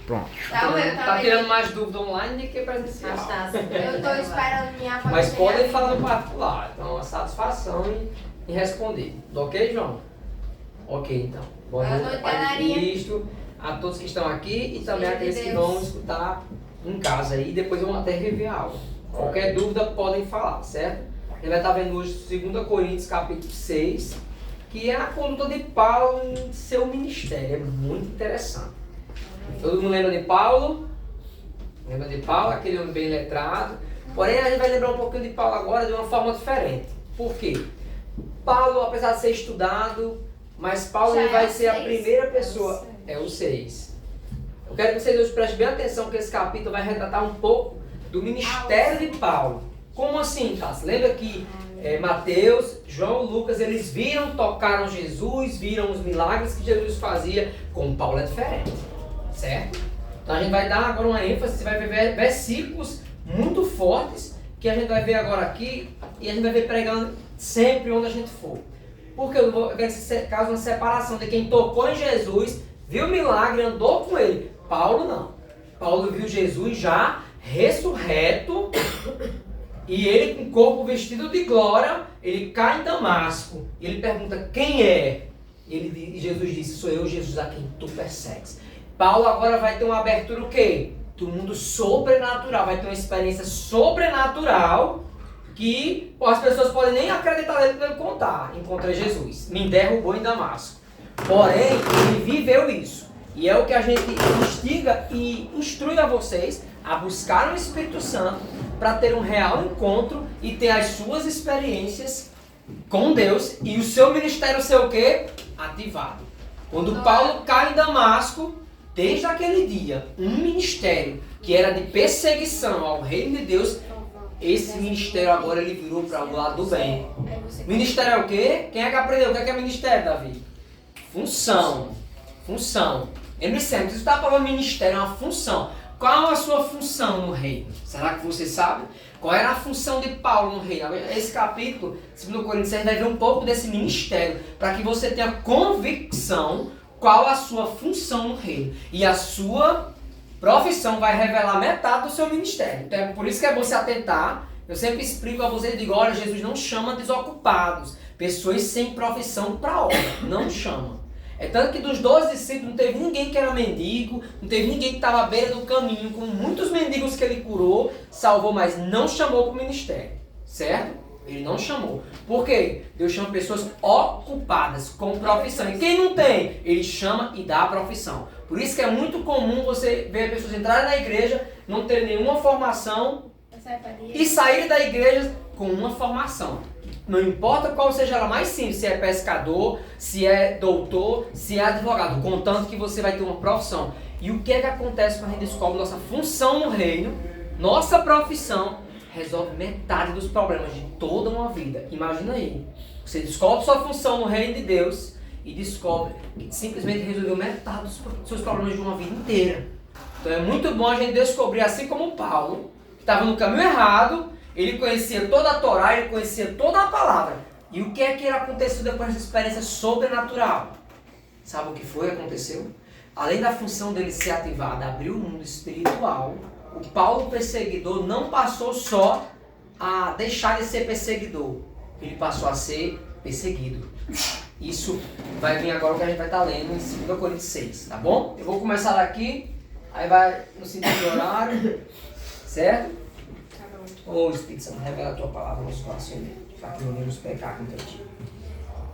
Pronto. Tá tirando mais dúvida online do que presencial. Eu tô esperando minha avó. Mas podem falar no particular. Então, é uma satisfação em responder. Ok, João? Ok, então. Boa noite, Pai de Cristo, a todos que estão aqui e também aqueles que vão escutar em casa aí. Depois vão até rever a aula. Qualquer dúvida podem falar, certo? Ele vai estar vendo hoje 2 Coríntios capítulo 6, que é a conduta de Paulo em seu ministério. É muito interessante. Todo mundo lembra de Paulo? Lembra de Paulo, aquele homem bem letrado. Porém, a gente vai lembrar um pouquinho de Paulo agora de uma forma diferente. Por quê? Paulo, apesar de ser estudado, mas Paulo ele vai ser a primeira pessoa. É o 6. Eu quero que vocês hoje prestem bem atenção que esse capítulo vai retratar um pouco do ministério de Paulo. Como assim, Tassi? Lembra que Mateus, João, Lucas, eles viram, tocaram Jesus, viram os milagres que Jesus fazia. Com Paulo é diferente, certo? Então a gente vai dar agora uma ênfase, você vai ver versículos muito fortes que a gente vai ver agora aqui e a gente vai ver pregando sempre onde a gente for. Porque eu quero que esse caso uma separação de quem tocou em Jesus, viu o milagre, andou com ele. Paulo não. Paulo viu Jesus já ressurreto e ele com o corpo vestido de glória, ele cai em Damasco. E ele pergunta, quem é? E Jesus disse, sou eu, Jesus, a quem tu persegues. Paulo agora vai ter uma abertura o quê? Do mundo sobrenatural, vai ter uma experiência sobrenatural que as pessoas podem nem acreditar nele para ele contar. Encontrei Jesus, me derrubou em Damasco. Porém, ele viveu isso. E é o que a gente instiga e instrui a vocês a buscar o Espírito Santo para ter um real encontro e ter as suas experiências com Deus e o seu ministério ser o quê? Ativado. Quando Paulo cai em Damasco, desde aquele dia, um ministério que era de perseguição ao reino de Deus, esse ministério agora ele virou para o lado do bem. Ministério é o quê? Quem é que aprendeu? O que é ministério, Davi? Função. Função. Lembre sempre, você está falando ministério, é uma função. Qual a sua função no reino? Será que você sabe? Qual era a função de Paulo no reino? Esse capítulo, 2 Coríntios, vai ver um pouco desse ministério, para que você tenha convicção qual a sua função no reino. E a sua profissão vai revelar metade do seu ministério. Então é por isso que é bom se atentar. Eu sempre explico a vocês, digo, olha, Jesus não chama desocupados, pessoas sem profissão para a obra, não chama. É tanto que dos 12 discípulos não teve ninguém que era mendigo, não teve ninguém que estava à beira do caminho, com muitos mendigos que ele curou, salvou, mas não chamou para o ministério, certo? Ele não chamou. Por quê? Deus chama pessoas ocupadas com profissão. E quem não tem, ele chama e dá a profissão. Por isso que é muito comum você ver pessoas entrarem na igreja, não ter nenhuma formação e saírem da igreja com uma formação. Não importa qual seja ela mais simples, se é pescador, se é doutor, se é advogado, contanto que você vai ter uma profissão. E o que é que acontece quando a gente descobre nossa função no reino? Nossa profissão resolve metade dos problemas de toda uma vida. Imagina aí, você descobre sua função no reino de Deus e descobre que simplesmente resolveu metade dos seus problemas de uma vida inteira. Então é muito bom a gente descobrir, assim como Paulo, que estava no caminho errado. Ele conhecia toda a Torá, ele conhecia toda a palavra. E o que é que aconteceu depois dessa experiência sobrenatural? Sabe o que foi que aconteceu? Além da função dele ser ativada, abrir o mundo espiritual, o Paulo perseguidor não passou só a deixar de ser perseguidor. Ele passou a ser perseguido. Isso vai vir agora o que a gente vai estar lendo em 2 Coríntios 6, tá bom? Eu vou começar daqui, aí vai no sentido do horário, certo? Ô Espírito Santo, revela a tua palavra no nosso coração, para que não venhamos pecar contra ti.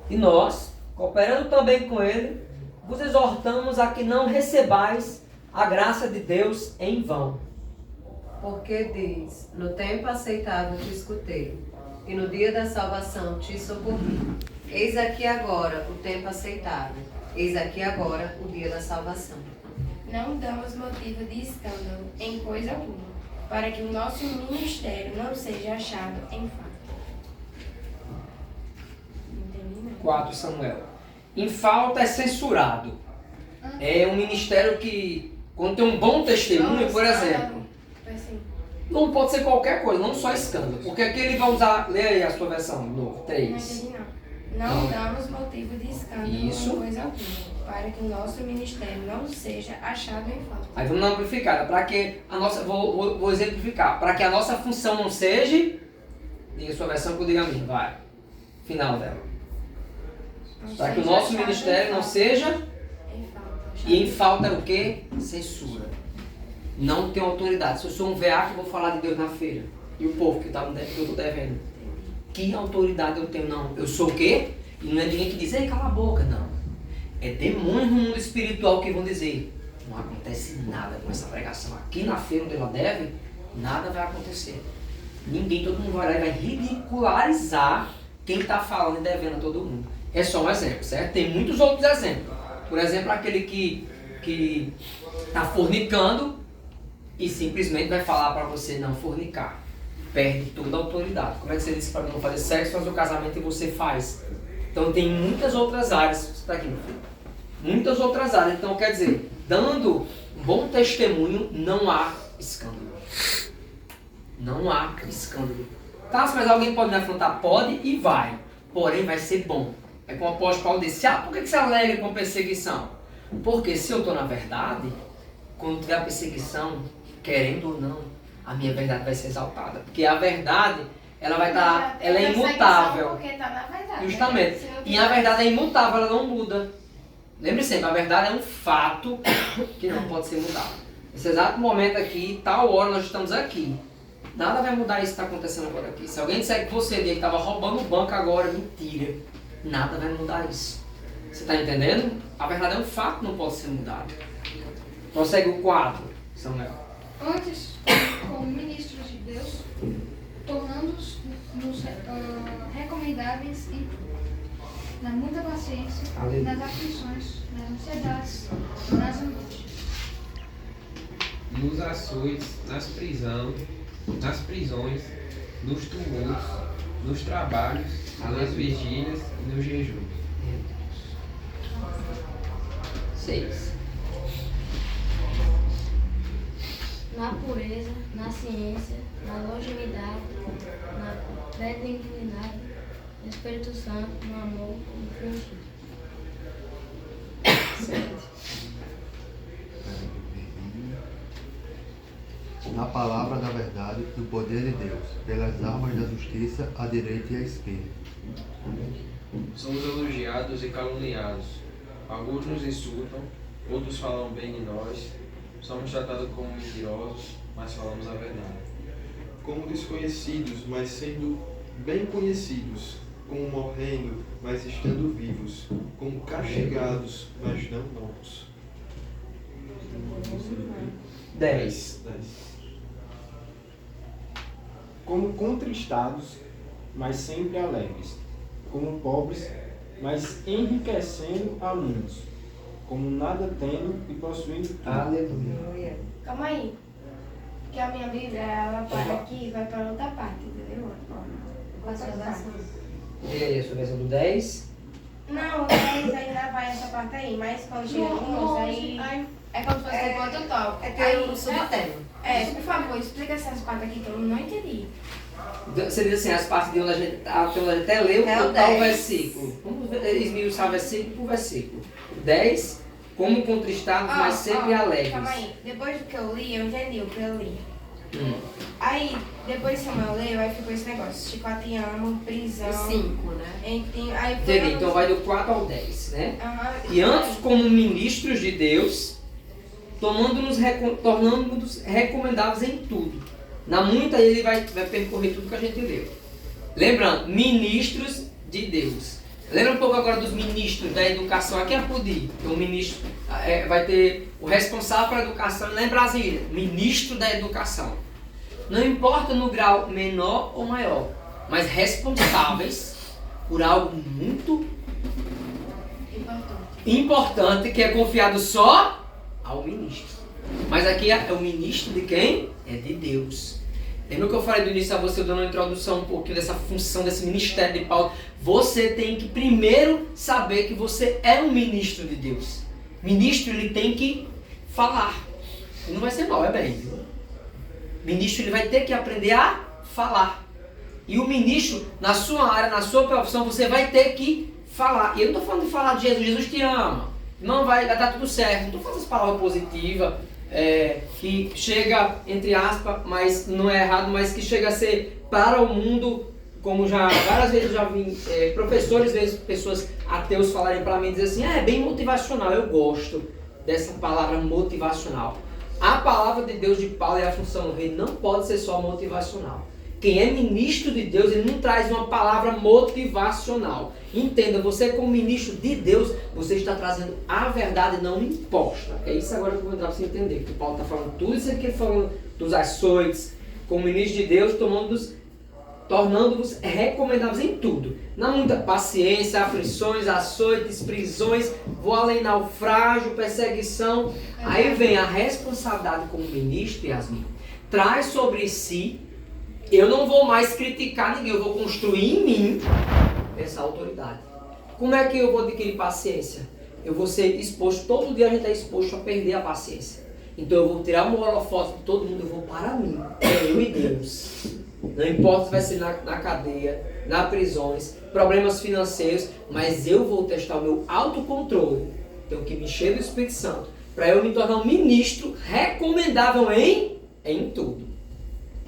E nós, cooperando também com ele, vos exortamos a que não recebais a graça de Deus em vão. Porque diz, no tempo aceitável te escutei, e no dia da salvação te socorri. Eis aqui agora o tempo aceitável, eis aqui agora o dia da salvação. Não damos motivo de escândalo em coisa alguma, para que o nosso ministério não seja achado em falta. 4 Samuel. Em falta é censurado. É um ministério que, quando tem um bom testemunho, por exemplo, não pode ser qualquer coisa, não só escândalo. Porque aqui ele vai usar, lê aí a sua versão, no 3. Não damos motivo de escândalo em coisa alguma, para que o nosso ministério não seja achado em falta. Aí vamos na amplificada, para que a nossa, vou exemplificar, para que a nossa função não seja, diga a sua versão que eu diga a mim, vai, final dela. Para que o nosso ministério não seja Em falta. e em falta é o quê? Censura. Não tenho autoridade. Se eu sou um veaco, eu vou falar de Deus na feira. E o povo que eu estou devendo. Que autoridade eu tenho? Não. Eu sou o quê? E não é ninguém que diz, ei, cala a boca. Não. É demônios no mundo espiritual que vão dizer, não acontece nada com essa pregação. Aqui na feira onde ela deve, nada vai acontecer. Ninguém, todo mundo vai lá e vai ridicularizar quem está falando e devendo a todo mundo. É só um exemplo, certo? Tem muitos outros exemplos. Por exemplo, aquele que está fornicando e simplesmente vai falar para você não fornicar. Perde toda a autoridade. Como é que você disse para mim não fazer sexo, faz o casamento e você faz? Então tem muitas outras áreas. Você está aqui, meu filho? Muitas outras áreas. Então quer dizer, dando um bom testemunho, não há escândalo. Não há escândalo. Tá, mas alguém pode me afrontar? Pode e vai. Porém vai ser bom. É como o apóstolo Paulo disse, por que você alegra com perseguição? Porque se eu estou na verdade, quando tiver perseguição, querendo ou não, a minha verdade vai ser exaltada. Porque a verdade, ela vai estar, ela é imutável. Porque tá na verdade. Justamente. E a verdade é imutável, ela não muda. Lembre sempre, a verdade é um fato que não pode ser mudado. Nesse exato momento aqui, tal hora nós estamos aqui. Nada vai mudar isso que está acontecendo agora aqui. Se alguém disser que você que estava roubando o banco agora, mentira. Nada vai mudar isso. Você está entendendo? A verdade é um fato que não pode ser mudado. Prossegue o 4, Samuel. Antes, como ministros de Deus, tornando-nos recomendáveis em tudo, na muita paciência, Aleluia. nas aflições, nas ansiedades, nas angústias. Nos açoites, nas prisões, nos tumultos, nos trabalhos, nas vigílias e no jejum. 6. Na pureza, na ciência, na longevidade, na benignidade, no Espírito Santo, no amor, no princípio. 7. Na palavra da verdade, do poder de Deus, pelas armas da justiça, à direita e à esquerda. Somos elogiados e caluniados. Alguns nos insultam, outros falam bem de nós. Somos tratados como mentirosos, mas falamos a verdade. Como desconhecidos, mas sendo bem conhecidos. Como morrendo, mas estando vivos. Como castigados, mas não mortos. 10. Como contristados, mas sempre alegres, como pobres, mas enriquecendo a muitos, como nada tendo e possuindo tudo. Aleluia. Calma aí. Porque a minha Bíblia, ela para aqui e vai para outra parte, entendeu? Com a sua versão. Diga aí a sua versão do 10. Não, o 10 ainda vai essa parte aí, mas quando chega no 11, aí é como se fosse depois do top. É tem um subtema. Por favor, explica essas partes aqui que eu não entendi. Você diz assim, as partes de onde a gente até leu É o o tal 10. versículo. Vamos esmiuçar o versículo por versículo. 10, como contristados, mas sempre alegres. Calma aí. Depois do que eu li, eu entendi o que eu li. Hum. Aí, depois que eu leu, aí ficou esse negócio. Chicoteamos, prisão. 5, né? Aí foi Entendi, então vai do 4 ao 10, né? Aham. E antes, como ministros de Deus, tornando-nos recomendáveis em tudo. Na muita ele vai percorrer tudo que a gente leu. Lembrando, ministros de Deus. Lembra um pouco agora dos ministros da educação. Aqui é Apodi. Então o ministro vai ter o responsável pela educação. Lá em Brasília, ministro da educação. Não importa no grau menor ou maior, mas responsáveis por algo muito importante que é confiado só ao ministro. Mas aqui é o ministro de quem? É de Deus. Lembra que eu falei do início a você, dando uma introdução um pouquinho dessa função, desse ministério de Paulo? Você tem que primeiro saber que você é um ministro de Deus. Ministro, ele tem que falar. E não vai ser mal, é bem. Ministro, ele vai ter que aprender a falar. E o ministro, na sua área, na sua profissão, você vai ter que falar. E eu não estou falando de falar de Jesus. Jesus te ama. não vai dar tudo certo. Não estou falando essa palavra positiva, que chega, entre aspas, mas não é errado, mas que chega a ser para o mundo, como já várias vezes eu já vi professores, vezes pessoas ateus falarem para mim, dizer assim, é bem motivacional, eu gosto dessa palavra motivacional. A palavra de Deus de Paulo e a função do rei não pode ser só motivacional. Quem é ministro de Deus, ele não traz uma palavra motivacional. Entenda, você como ministro de Deus, você está trazendo a verdade não imposta. É isso agora que eu vou entrar para você entender. Que Paulo está falando tudo isso aqui, falando dos açoites, como ministro de Deus, tornando-vos recomendáveis em tudo. Na muita paciência, aflições, açoites, prisões, vou além naufrágio, perseguição. Aí vem a responsabilidade como ministro, Yasmin. Traz sobre si. Eu não vou mais criticar ninguém, eu vou construir em mim essa autoridade. Como é que eu vou adquirir paciência? Eu vou ser exposto, todo dia a gente é exposto a perder a paciência. Então eu vou tirar o holofote de todo mundo, eu vou para mim, eu e Deus. Não importa se vai ser na cadeia, nas prisões, problemas financeiros, mas eu vou testar o meu autocontrole. Tenho que me encher do Espírito Santo, para eu me tornar um ministro recomendável em tudo.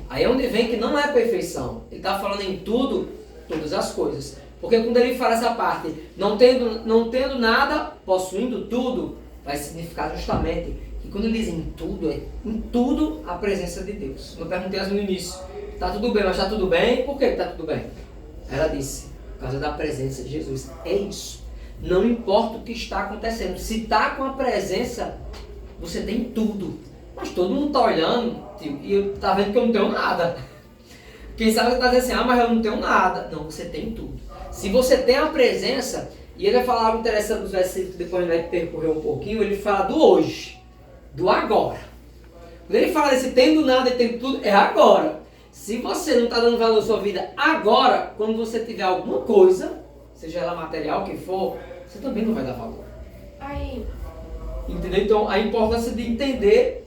Aí é onde vem que não é perfeição. Ele está falando em tudo, todas as coisas. Porque quando ele fala essa parte, não tendo nada, possuindo tudo, vai significar justamente que quando ele diz em tudo a presença de Deus. Eu perguntei no início, está tudo bem, mas está tudo bem? Por que está tudo bem? Ela disse, por causa da presença de Jesus. É isso. Não importa o que está acontecendo. Se está com a presença, você tem tudo. Mas todo mundo está olhando e está vendo que eu não tenho nada. Quem sabe está dizendo assim, mas eu não tenho nada. Não, você tem tudo. Se você tem a presença, e ele vai falar algo interessante nos versículos, depois a gente vai percorrer um pouquinho, ele fala do hoje, do agora. Quando ele fala desse tendo nada e tendo tudo, é agora. Se você não está dando valor à sua vida agora, quando você tiver alguma coisa, seja ela material, o que for, você também não vai dar valor. Aí. Entendeu? Então, a importância de entender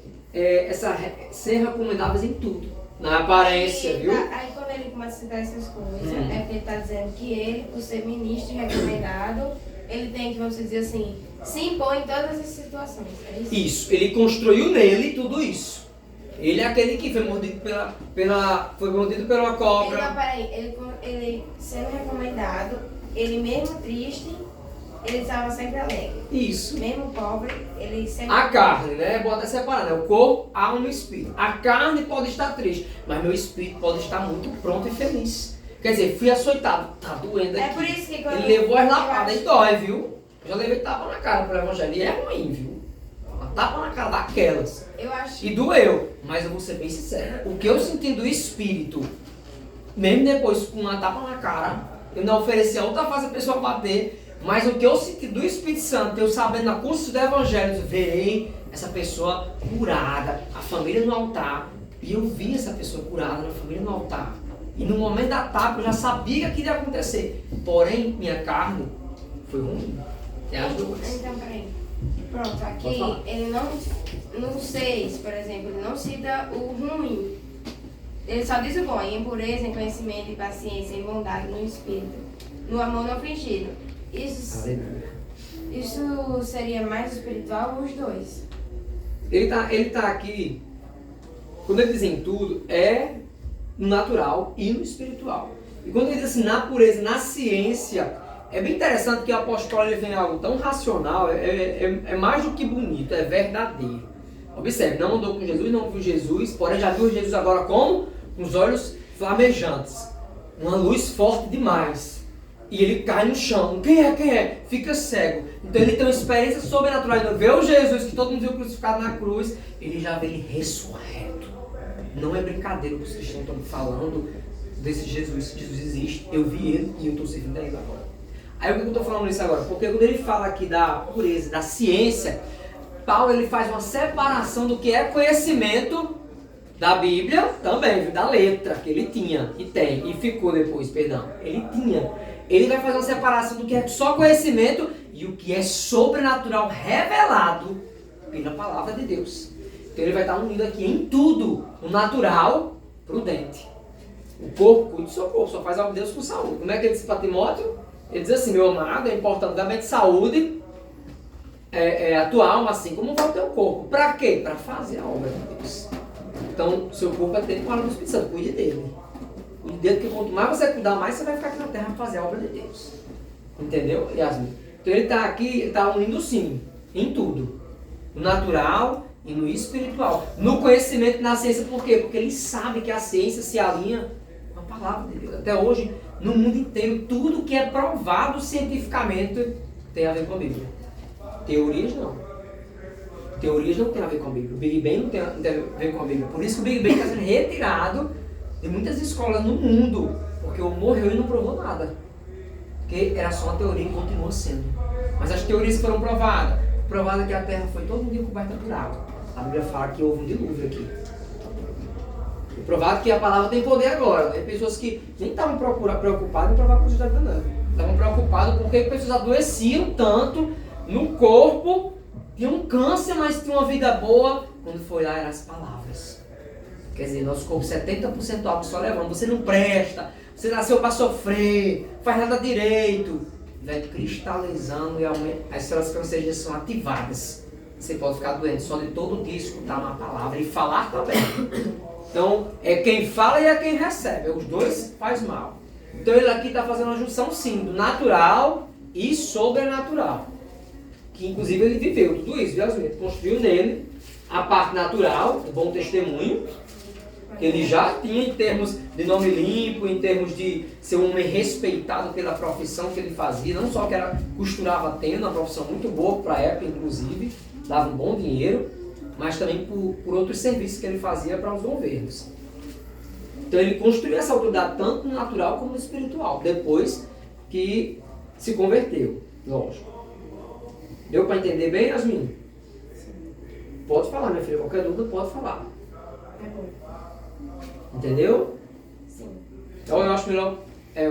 ser recomendáveis em tudo. Na aparência, viu? Aí quando ele começa a citar essas coisas, é porque ele está dizendo que ele, por ser ministro e recomendado, ele tem que, vamos dizer assim, se impor em todas as situações. É isso? Isso, ele construiu nele tudo isso. Ele é aquele que foi mordido pela uma cobra. Não, peraí, ele sendo recomendado, ele mesmo triste, ele estava sempre alegre. Isso. Mesmo pobre, ele sempre... A carne, né? Bota separado, né? O corpo, alma e espírito. A carne pode estar triste, mas meu espírito pode estar muito pronto e feliz. Quer dizer, fui açoitado, tá doendo aqui. É por isso que quando ele levou as lapadas e dói, viu? Eu já levei tapa na cara pro evangelho e é ruim, viu? Uma tapa na cara daquelas. Eu acho. E doeu, mas eu vou ser bem sincero. O que eu senti do espírito, mesmo depois com uma tapa na cara, eu não ofereci a outra face a pessoa bater. Mas o que eu senti do Espírito Santo, eu sabendo na consciência do Evangelho, eu verei essa pessoa curada, a família no altar, e eu vi essa pessoa curada, na família no altar. E no momento da tapa eu já sabia que iria acontecer. Porém, minha carne foi ruim. É as duas. Então, peraí. Pronto, aqui ele no 6, por exemplo, ele não cita o ruim. Ele só diz o bom, em impureza, em conhecimento, em paciência, em bondade, no espírito, no amor não fingido. Isso seria mais espiritual ou os dois? Ele tá aqui, quando ele diz em tudo, é no natural e no espiritual. E quando ele diz assim, na pureza, na ciência, é bem interessante que o apóstolo ele vem algo tão racional, é mais do que bonito, é verdadeiro. Observe, não andou com Jesus, não viu Jesus, porém já viu Jesus agora como? Com os olhos flamejantes, uma luz forte demais. E ele cai no chão. Quem é? Fica cego. Então ele tem uma experiência sobrenatural. Ele vê o Jesus que todo mundo viu crucificado na cruz. Ele já vê ele ressurreto. Não é brincadeira o que os cristãos estão falando desse Jesus. Jesus existe. Eu vi ele e eu estou servindo a ele agora. Aí o que eu estou falando isso agora? Porque quando ele fala aqui da pureza, da ciência, Paulo ele faz uma separação do que é conhecimento da Bíblia também, da letra que ele tinha e tem. E ficou depois, perdão. Ele tinha. Ele vai fazer uma separação do que é só conhecimento e o que é sobrenatural revelado pela palavra de Deus. Então ele vai estar unido aqui em tudo, o natural, prudente. O corpo, cuide do seu corpo, só faz algo de Deus com saúde. Como é que ele disse para Timóteo? Ele diz assim, meu amado, é importante também de saúde, a tua alma assim como vai o teu corpo. Para quê? Para fazer a obra de Deus. Então, seu corpo é tempo para o Espírito Santo, cuide dele. Cuide dele, porque quanto mais você cuidar, mais você vai ficar aqui na terra para fazer a obra de Deus. Entendeu, Yasmin? Então ele está aqui, ele está unindo sim, em tudo. No natural e no espiritual. No conhecimento e na ciência, por quê? Porque ele sabe que a ciência se alinha com a palavra de Deus. Até hoje, no mundo inteiro, tudo que é provado cientificamente tem a ver com a Bíblia. Teorias não. Teorias não tem a ver com a Bíblia. O Big Bang não tem a ver com a Bíblia. Por isso que o Big Bang está sendo retirado de muitas escolas no mundo. Porque o morreu e não provou nada. Porque era só uma teoria e continua sendo. Mas as teorias foram provadas. Provada que a Terra foi todo dia coberta por água. A Bíblia fala que houve um dilúvio aqui. E provado que a palavra tem poder agora. Tem pessoas que nem estavam preocupadas em provar a coisa da não. Estavam preocupadas porque pessoas adoeciam tanto no corpo, tinham um câncer, mas tinham uma vida boa. Quando foi lá, eram as palavras. Quer dizer, nosso corpo 70% álcool só levando. Você não presta, você nasceu para sofrer, faz nada direito. Vai cristalizando e as células cancerígenas são ativadas. Você pode ficar doente só de todo dia escutar uma palavra e falar também. Então, é quem fala e é quem recebe. Os dois faz mal. Então, ele aqui está fazendo uma junção, sim, do natural e sobrenatural. Que, inclusive, ele viveu tudo isso. Ele construiu nele a parte natural, o bom testemunho, que ele já tinha em termos de nome limpo, em termos de ser um homem respeitado pela profissão que ele fazia, não só que era costurava tenda, uma profissão muito boa para a época, inclusive, dava um bom dinheiro, mas também por outros serviços que ele fazia para os governos. Então ele construiu essa autoridade tanto no natural como no espiritual, depois que se converteu, lógico. Deu para entender bem, Yasmin? Pode falar, minha filha, qualquer dúvida pode falar. Entendeu? Sim. Então eu acho melhor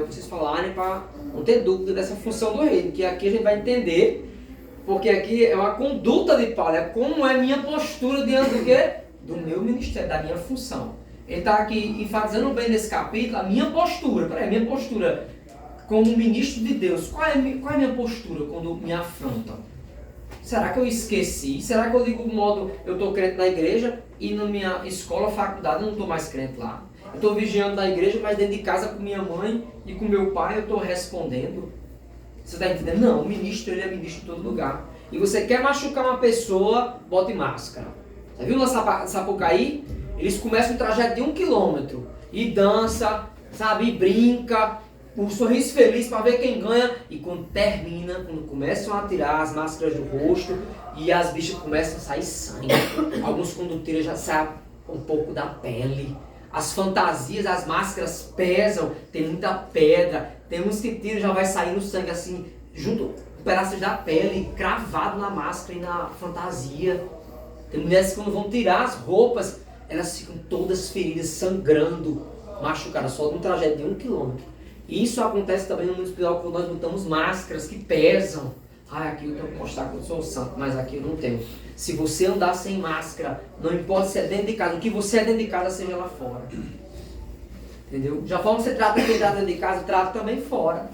vocês falarem para não ter dúvida dessa função do reino, que aqui a gente vai entender, porque aqui é uma conduta de Paulo, é como é minha postura diante do quê? Do meu ministério, da minha função. Ele está aqui enfatizando bem nesse capítulo a minha postura. Peraí, minha postura como ministro de Deus. Qual é a minha postura quando me afrontam? Será que eu esqueci? Será que eu digo o modo, eu estou crente na igreja e na minha escola, faculdade, eu não estou mais crente lá? Eu estou vigiando na igreja, mas dentro de casa com minha mãe e com meu pai eu estou respondendo. Você está entendendo? Não, o ministro, ele é ministro em todo lugar. E você quer machucar uma pessoa, bote máscara. Você viu na Sapucaí? Eles começam um trajeto de 1 quilômetro e dança, sabe, e brinca, um sorriso feliz para ver quem ganha. E quando termina, quando começam a tirar as máscaras do rosto e as bichas começam a sair sangue. Alguns quando tiram já sai um pouco da pele. As fantasias, as máscaras pesam, tem muita pedra. Tem uns que tiram já vai saindo sangue assim, junto pedaços da pele, cravado na máscara e na fantasia. Tem mulheres que quando vão tirar as roupas, elas ficam todas feridas, sangrando, machucadas, só num trajeto de 1 quilômetro. Isso acontece também no mundo espiritual quando nós botamos máscaras que pesam. Aqui eu tenho que mostrar que eu sou santo, mas aqui eu não tenho. Se você andar sem máscara, não importa se é dentro de casa, o que você é dentro de casa, seja lá fora. Entendeu? Já forma que você trata quem está dentro de casa, trata também fora.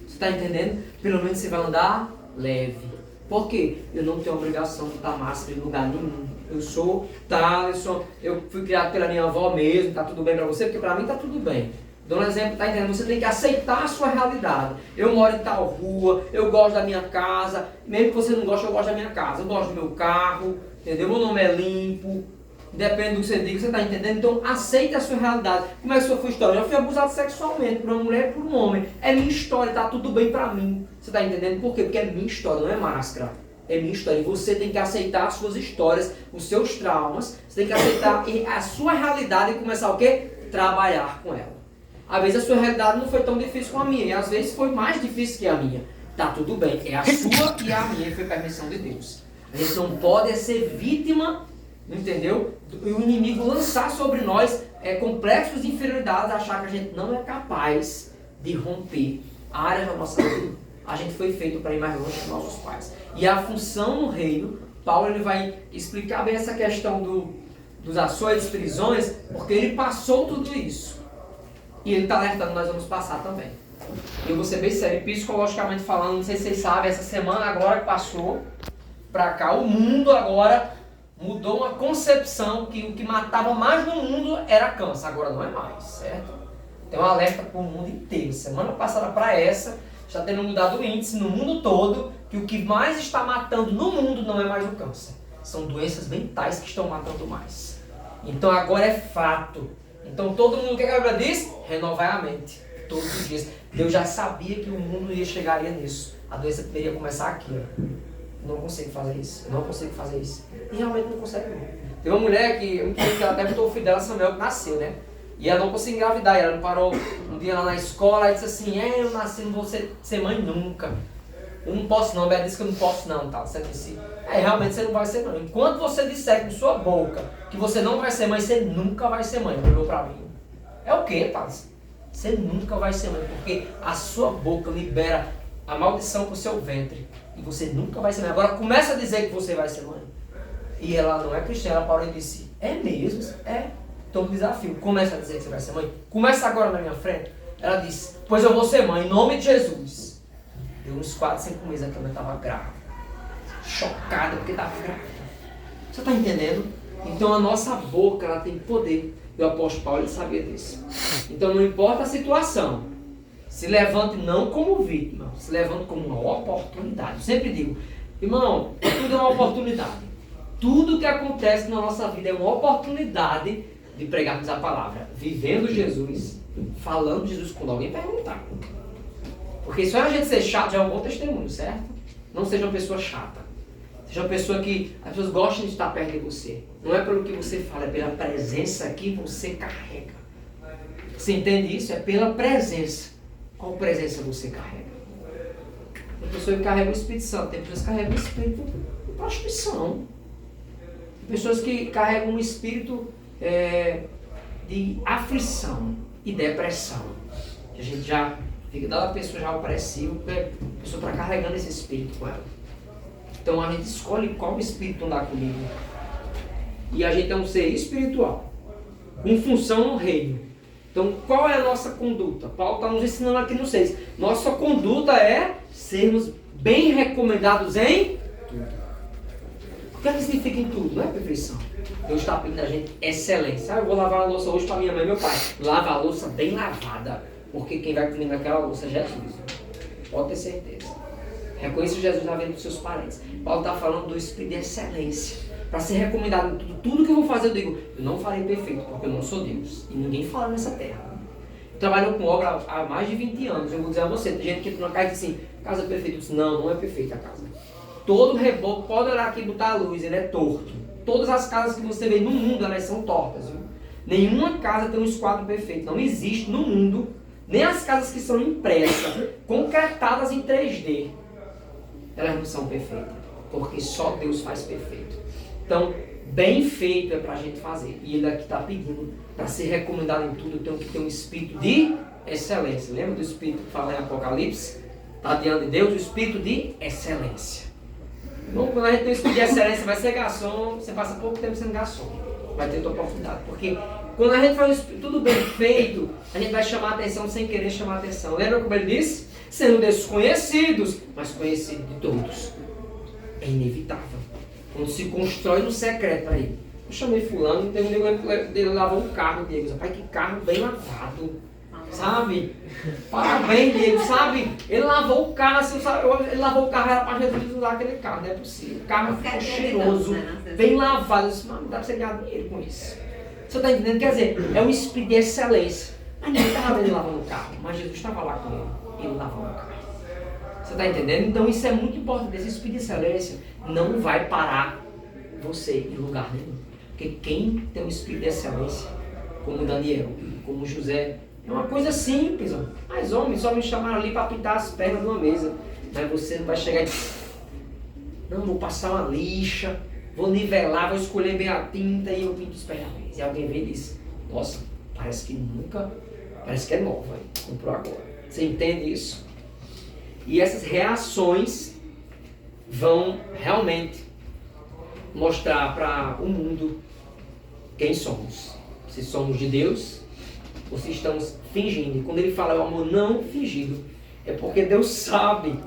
Você está entendendo? Pelo menos você vai andar leve. Por quê? Eu não tenho obrigação de botar máscara em lugar nenhum. Eu fui criado pela minha avó mesmo, tá tudo bem para você? Porque para mim tá tudo bem. Dando um exemplo, tá entendendo? Você tem que aceitar a sua realidade. Eu moro em tal rua, eu gosto da minha casa, mesmo que você não goste, eu gosto da minha casa. Eu gosto do meu carro, entendeu? Meu nome é limpo, depende do que você diga, você tá entendendo? Então aceita a sua realidade. Como é que foi a sua história? Eu já fui abusado sexualmente por uma mulher e por um homem. É minha história, tá tudo bem pra mim. Você tá entendendo? Por quê? Porque é minha história, não é máscara. É minha história. E você tem que aceitar as suas histórias, os seus traumas. Você tem que aceitar a sua realidade e começar o quê? Trabalhar com ela. Às vezes a sua realidade não foi tão difícil como a minha. E às vezes foi mais difícil que a minha. Tá tudo bem. É a sua e a minha. Foi permissão de Deus. A gente não pode ser vítima, entendeu? E o inimigo lançar sobre nós complexos de inferioridade, achar que a gente não é capaz de romper a área da nossa vida. A gente foi feito para ir mais longe dos nossos pais. E a função no reino, Paulo ele vai explicar bem essa questão dos açoites, prisões, porque ele passou tudo isso. E ele está alertando, nós vamos passar também. Eu vou ser bem sério, psicologicamente falando, não sei se vocês sabem, essa semana agora que passou, para cá, o mundo agora mudou uma concepção que o que matava mais no mundo era câncer. Agora não é mais, certo? Tem um alerta para o mundo inteiro. Semana passada para essa, está tendo mudado o índice no mundo todo que o que mais está matando no mundo não é mais o câncer. São doenças mentais que estão matando mais. Então agora é fato. Então todo mundo, o que a Bíblia diz? Renovar a mente. Todos os dias. Deus já sabia que o mundo chegaria nisso. A doença poderia começar aqui. Ó. Não consigo fazer isso. Eu não consigo fazer isso. E realmente não consegue. Tem uma mulher que ela até botou o filho dela, Samuel, que nasceu, né? E ela não conseguiu engravidar. E ela não parou um dia lá na escola e disse assim: eu nasci, não vou ser mãe nunca. Eu não posso não. Ela disse que eu não posso não. Tá? Você disse: realmente você não vai ser mãe. Enquanto você disser com sua boca que você não vai ser mãe, você nunca vai ser mãe. Olhou pra mim. É o quê, Thales? Você nunca vai ser mãe, porque a sua boca libera a maldição pro seu ventre. E você nunca vai ser mãe. Agora começa a dizer que você vai ser mãe. E ela não é cristã, ela parou e disse: é mesmo? É. Então desafio. Começa a dizer que você vai ser mãe. Começa agora na minha frente. Ela disse: pois eu vou ser mãe, em nome de Jesus. Deu uns 4, 5 meses que ela estava grávida. Chocada porque estava grávida. Você está entendendo? Então a nossa boca, ela tem poder. E o apóstolo Paulo, ele sabia disso. Então não importa a situação, se levante não como vítima, se levante como uma oportunidade. Eu sempre digo, irmão, tudo é uma oportunidade. Tudo que acontece na nossa vida é uma oportunidade de pregarmos a palavra, vivendo Jesus, falando de Jesus quando alguém perguntar. Porque só a gente ser chato já é um bom testemunho, certo? Não seja uma pessoa chata. Seja uma pessoa que as pessoas gostam de estar perto de você. Não é pelo que você fala, é pela presença que você carrega. Você entende isso? É pela presença. Qual presença você carrega? Tem pessoas que carregam o Espírito Santo, tem pessoas que carregam o espírito de prostituição. Tem pessoas que carregam um espírito de aflição e depressão. A gente já fica dando a pessoa já opressiva, porque a pessoa está carregando esse espírito com ela. Então a gente escolhe qual espírito andar comigo. E a gente é um ser espiritual, com função no reino. Então qual é a nossa conduta? Paulo está nos ensinando aqui no 6. Nossa conduta é sermos bem recomendados em tudo. O que significa em tudo? Não é perfeição. Deus está pedindo a gente excelência. Eu vou lavar a louça hoje para minha mãe e meu pai. Lava a louça bem lavada, porque quem vai comer naquela louça é Jesus. Pode ter certeza. Reconheça Jesus na vida dos seus parentes. Paulo está falando do espírito de excelência. Para ser recomendado em tudo, tudo que eu vou fazer, eu digo, eu não farei perfeito, porque eu não sou Deus. E ninguém fala nessa terra. Trabalhando com obra há mais de 20 anos. Eu vou dizer a você, tem gente que entra numa casa e diz assim, casa perfeita. Eu disse, não é perfeita a casa. Todo reboco, pode olhar aqui e botar a luz, ele é torto. Todas as casas que você vê no mundo, elas são tortas. Viu? Nenhuma casa tem um esquadro perfeito. Não existe no mundo, nem as casas que são impressas, concretadas em 3D. Elas não são perfeitas, porque só Deus faz perfeito. Então, bem feito é para a gente fazer. E ele aqui está pedindo, para ser recomendado em tudo, eu tenho que ter um espírito de excelência. Lembra do espírito que fala em Apocalipse? Está diante de Deus o espírito de excelência. Então, quando a gente tem o espírito de excelência, vai ser garçom, você passa pouco tempo sendo garçom. Vai ter outra oportunidade. Porque quando a gente faz tudo bem feito, a gente vai chamar a atenção sem querer chamar a atenção. Lembra como ele disse? Sendo desconhecidos, mas conhecidos de todos. É inevitável. Quando se constrói no secreto aí. Eu chamei fulano, então ele lavou um carro, Diego. Pai, que carro bem lavado. Sabe? Parabéns, Diego, sabe? Ele lavou o carro, assim, ele lavou o carro, era para Jesus usar aquele carro, não é possível. O carro ficou cheiroso, bem lavado. Eu disse, mas não dá para você ganhar dinheiro com isso. Você está entendendo? Quer dizer, é um espírito de excelência. Mas ninguém estava vendo ele lavando o carro, mas Jesus estava lá com ele lavando o carro. Você está entendendo? Então isso é muito importante. Esse espírito de excelência não vai parar você em lugar nenhum. Porque quem tem um espírito de excelência, como Daniel, como José, é uma coisa simples. Ó. Mas homens só me chamaram ali para pintar as pernas de uma mesa. Mas você não vai chegar e não, vou passar uma lixa, vou nivelar, vou escolher bem a tinta e eu pinto os pés da mesa. E alguém vê e diz, nossa, parece que é nova, hein? Comprou agora. Você entende isso? E essas reações vão realmente mostrar para o mundo quem somos. Se somos de Deus ou se estamos fingindo. E quando ele fala o amor não fingido, é porque Deus sabe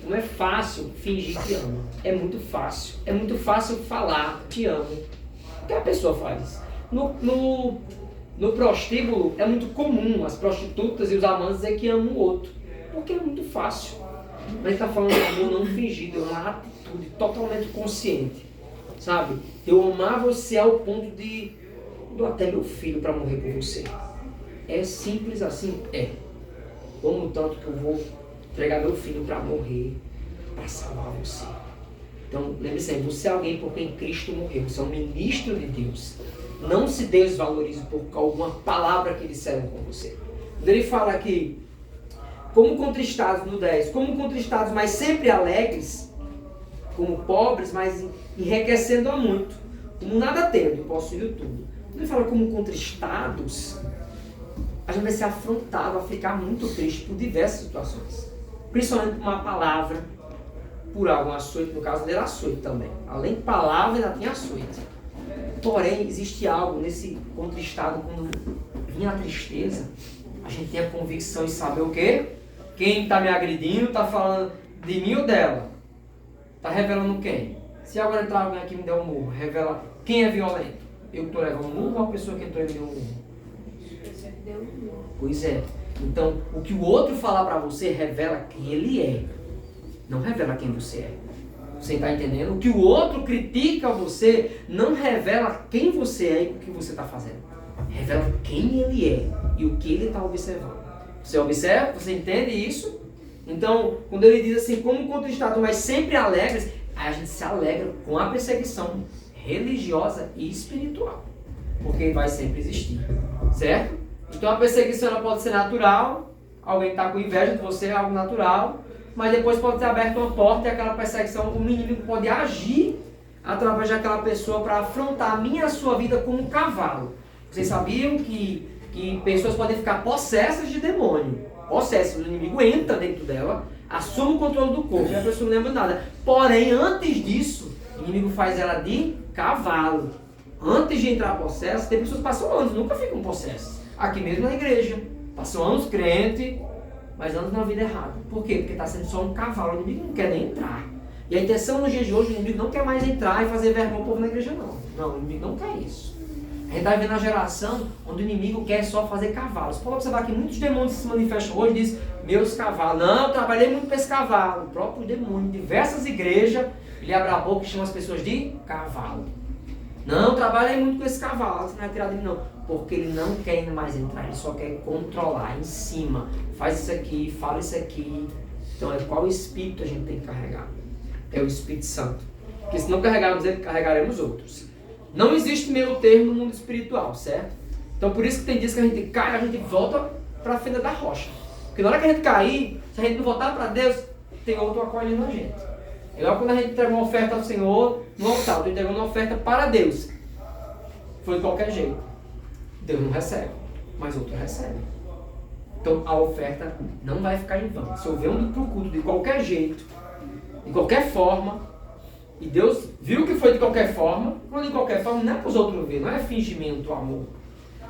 Não é fácil fingir que ama. É muito fácil. É muito fácil falar te amo. O que a pessoa faz? No prostíbulo é muito comum as prostitutas e os amantes dizer que amam o outro. Porque é muito fácil. Mas ele está falando de amor não fingido, é uma atitude totalmente consciente. Sabe? Eu amar você ao ponto de dou até meu filho para morrer por você. É simples assim? É. Amo tanto que eu vou entregar meu filho para morrer, para salvar você. Então, lembre-se, você é alguém por quem Cristo morreu. Você é um ministro de Deus. Não se desvalorize por alguma palavra que disseram com você. Quando ele fala aqui, como contristados, no 10, como contristados, mas sempre alegres, como pobres, mas enriquecendo a muito, como nada tendo, possuindo tudo. Quando ele fala como contristados, a gente vai ser afrontado a ficar muito triste por diversas situações. Principalmente por uma palavra, por algo, um açoite, no caso dele, açoite também. Além de palavra, ainda tem açoite. Porém, existe algo nesse contristado, quando vem a tristeza, a gente tem a convicção de saber o quê? Quem está me agredindo está falando de mim ou dela? Está revelando quem? Se agora entrar alguém aqui e me der um murro, revela quem é violento? Eu que estou levando um murro ou a pessoa que entrou e me deu um murro? Pois é. Então, o que o outro falar para você revela quem ele é. Não revela quem você é. Você está entendendo? O que o outro critica você não revela quem você é e o que você está fazendo. Revela quem ele é e o que ele está observando. Você observa? Você entende isso? Então, quando ele diz assim, como contristado, mas sempre alegres, aí a gente se alegra com a perseguição religiosa e espiritual. Porque vai sempre existir. Certo? Então a perseguição ela pode ser natural, alguém está com inveja de você, é algo natural, mas depois pode ter aberto uma porta e aquela perseguição, o inimigo pode agir através daquela pessoa para afrontar a minha e a sua vida como um cavalo. Vocês sabiam que pessoas podem ficar possessas de demônio? Possessas, o inimigo entra dentro dela, assume o controle do corpo e a pessoa não lembra nada. Porém, antes disso, o inimigo faz ela de cavalo. Antes de entrar possessa, tem pessoas que passam anos, nunca ficam possessas. Aqui mesmo na igreja. Passam anos crente, mas anos na vida errada. Por quê? Porque está sendo só um cavalo, o inimigo não quer nem entrar. E a intenção nos dias de hoje, o inimigo não quer mais entrar e fazer vergonha ao povo na igreja, não. Não, o inimigo não quer isso. A gente está vivendo uma geração onde o inimigo quer só fazer cavalos. Pode observar que muitos demônios que se manifestam hoje dizem, meus cavalos. Não, eu trabalhei muito para esse cavalo. O próprio demônio, em diversas igrejas, ele abre a boca e chama as pessoas de cavalo. Não, trabalhei muito com esse cavalo, você não é tirado de mim não. Porque ele não quer mais entrar, ele só quer controlar em cima. Faz isso aqui, fala isso aqui. Então é qual espírito a gente tem que carregar? É o Espírito Santo. Porque se não carregarmos ele, carregaremos outros. Não existe meio termo no mundo espiritual, certo? Então por isso que tem dias que a gente cai, a gente volta para a fenda da rocha. Porque na hora que a gente cair, se a gente não voltar para Deus, tem outro acolhendo a gente. É igual quando a gente entrega uma oferta ao Senhor no altar, eu estou entregando uma oferta para Deus. Foi de qualquer jeito. Deus não recebe, mas outro recebe. Então a oferta não vai ficar em vão. Se eu venho para o culto de qualquer jeito, de qualquer forma, e Deus viu que foi de qualquer forma, quando de qualquer forma não é para os outros ver, não é fingimento, amor.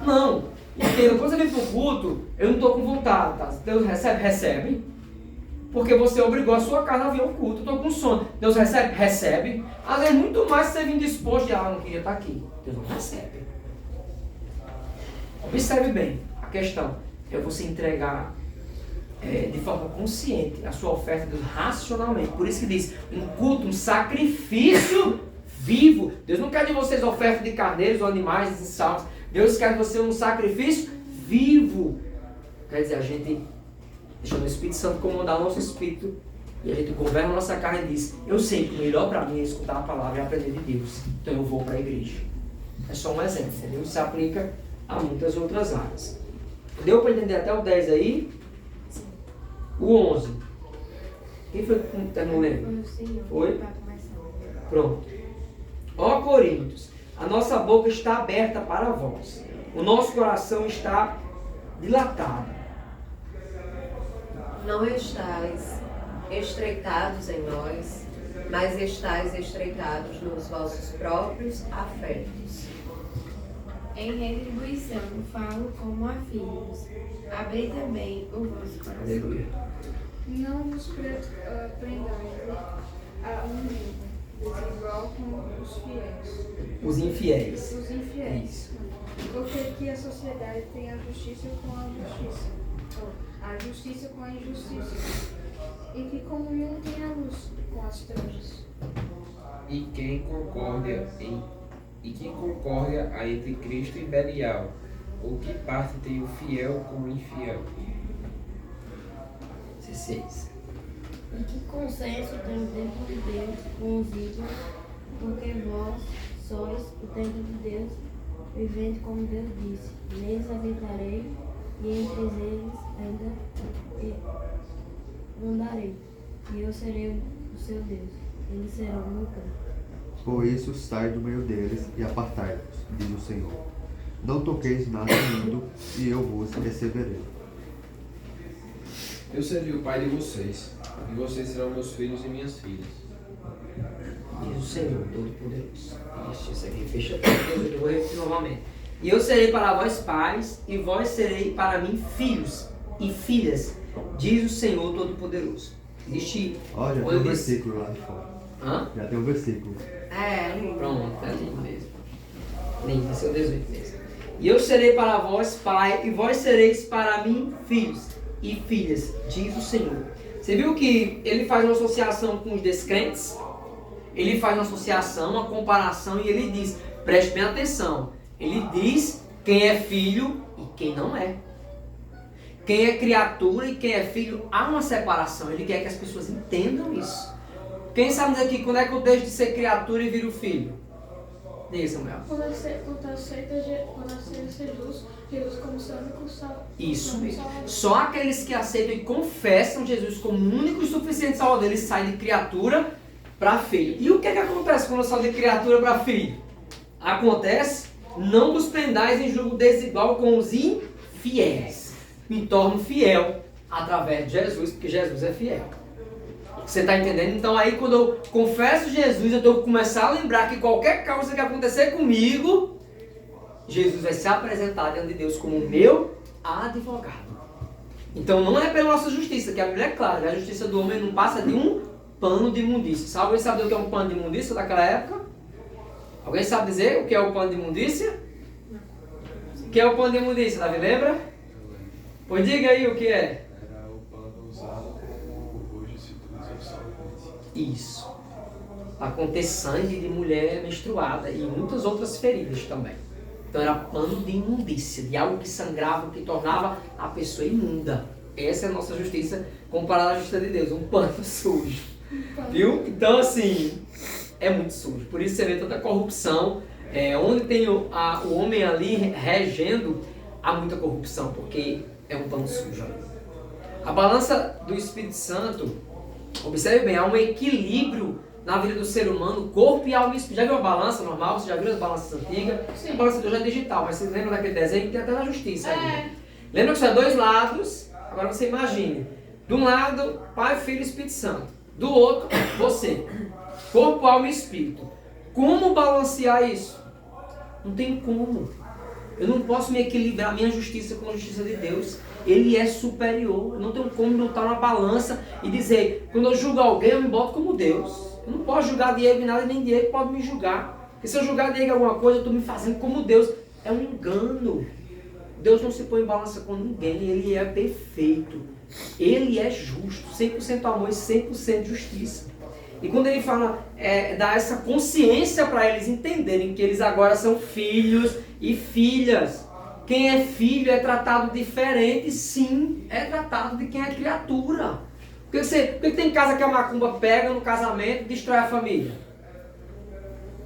Não. Entenda, quando você vem para o culto, eu não estou com vontade, tá? Deus recebe? Recebe. Porque você obrigou a sua casa a vir ao culto. Eu estou com sono. Deus recebe? Recebe. Às vezes muito mais se você vir disposto de, não queria estar aqui. Deus não recebe. Observe bem a questão. É você entregar de forma consciente a sua oferta a Deus racionalmente. Por isso que diz, um culto, um sacrifício vivo. Deus não quer de vocês oferta de carneiros ou animais e salvos. Deus quer de você um sacrifício vivo. Quer dizer, a gente deixando o Espírito Santo comandar o nosso espírito e a gente governa a nossa carne e diz, eu sei que o melhor para mim é escutar a palavra e aprender de Deus. Então eu vou para a igreja. É só um exemplo, entendeu? Isso se aplica a muitas outras áreas. Deu para entender até o 10 aí? O 11. Quem foi que terminou lendo? Foi? Pronto. Ó Coríntios, a nossa boca está aberta para vós. O nosso coração está dilatado. Não estáis estreitados em nós, mas estáis estreitados nos vossos próprios afetos. Em retribuição, falo como a filhos. Abri também o vosso coração. Aleluia. Não vos prendais a um jugo desigual com os fiéis. Os infiéis. Os infiéis. Isso. Porque que a sociedade tem a justiça com a justiça, ou a justiça com a injustiça, e que comunhão tem a luz com as trevas. E que concórdia há entre Cristo e Belial? Ou que parte tem o fiel com o infiel? 16. E que consenso tem o templo de Deus com os ídolos, porque vós sois o templo de Deus, vivendo como Deus disse. Neles habitarei e entre eles ainda andarei, e eu serei o seu Deus. Eles serão o meu povo. Por isso, sai do meio deles e apartai-vos, diz o Senhor. Não toqueis nada imundo, e eu vos receberei. Eu serei o pai de vocês, e vocês serão meus filhos e minhas filhas. Diz o Senhor Todo-Poderoso. Isso aqui fecha tudo, eu vou repetir novamente. E eu serei para vós pais, e vós serei para mim filhos e filhas, diz o Senhor Todo-Poderoso. Existe. Ó, já tem um versículo lá de fora. Hã? Já tem um versículo. Pronto, é lindo mesmo. Lindo, esse é o 18 mesmo. E eu serei para vós pai, e vós sereis para mim filhos e filhas, diz o Senhor. Você viu que ele faz uma associação com os descrentes? Ele faz uma associação, uma comparação, e ele diz, preste bem atenção, ele diz quem é filho e quem não é. Quem é criatura e quem é filho, há uma separação. Ele quer que as pessoas entendam isso. Quem sabe dizer aqui, quando é que eu deixo de ser criatura e viro filho? Diga, Samuel. Quando aceita Jesus como seu único salvador. Isso mesmo. Só aqueles que aceitam e confessam Jesus como único e suficiente salvador, eles saem de criatura para filho. E o que é que acontece quando eu saio de criatura para filho? Acontece, não vos prendais em julgo desigual com os infiéis. Me torno fiel através de Jesus, porque Jesus é fiel. Você está entendendo? Então aí quando eu confesso Jesus, eu tenho que começar a lembrar que qualquer causa que acontecer comigo, Jesus vai se apresentar diante de Deus como meu advogado. Então não é pela nossa justiça, que a Bíblia é clara, a justiça do homem não passa de um pano de imundícia. Alguém sabe o que é um pano de imundícia daquela época? Alguém sabe dizer o que é o pano de imundícia? O que é o pano de imundícia, Davi, lembra? Pois diga aí o que é. Era o pano usado como hoje se usa o salvete. Isso. Para conter sangue de mulher menstruada e muitas outras feridas também. Então era pano de imundícia, de algo que sangrava, que tornava a pessoa imunda. Essa é a nossa justiça comparada à justiça de Deus, um pano sujo. Viu? Então assim, é muito sujo. Por isso você vê tanta corrupção. Onde tem o homem ali regendo, há muita corrupção, porque é um pano sujo. A balança do Espírito Santo, observe bem, há um equilíbrio na vida do ser humano, corpo e alma e espírito. Já viu a balança normal? Você já viu as balanças antigas? Sim. A balança de hoje é digital, mas você lembra daquele desenho que tem até na justiça ali. Lembra que são dois lados? Agora você imagine. De um lado, Pai, Filho e Espírito Santo. Do outro, você. Corpo, alma e espírito. Como balancear isso? Não tem como. Eu não posso me equilibrar minha justiça com a justiça de Deus. Ele é superior. Eu não tenho como botar uma balança e dizer, quando eu julgo alguém, eu me boto como Deus. Eu não posso julgar Diego em nada, nem Diego pode me julgar. Porque se eu julgar Diego em alguma coisa, eu estou me fazendo como Deus. É um engano. Deus não se põe em balança com ninguém. Ele é perfeito. Ele é justo. 100% amor e 100% justiça. E quando ele fala, dá essa consciência para eles entenderem que eles agora são filhos e filhas. Quem é filho é tratado diferente, sim, é tratado de quem é criatura. Por que tem casa que a macumba pega no casamento e destrói a família?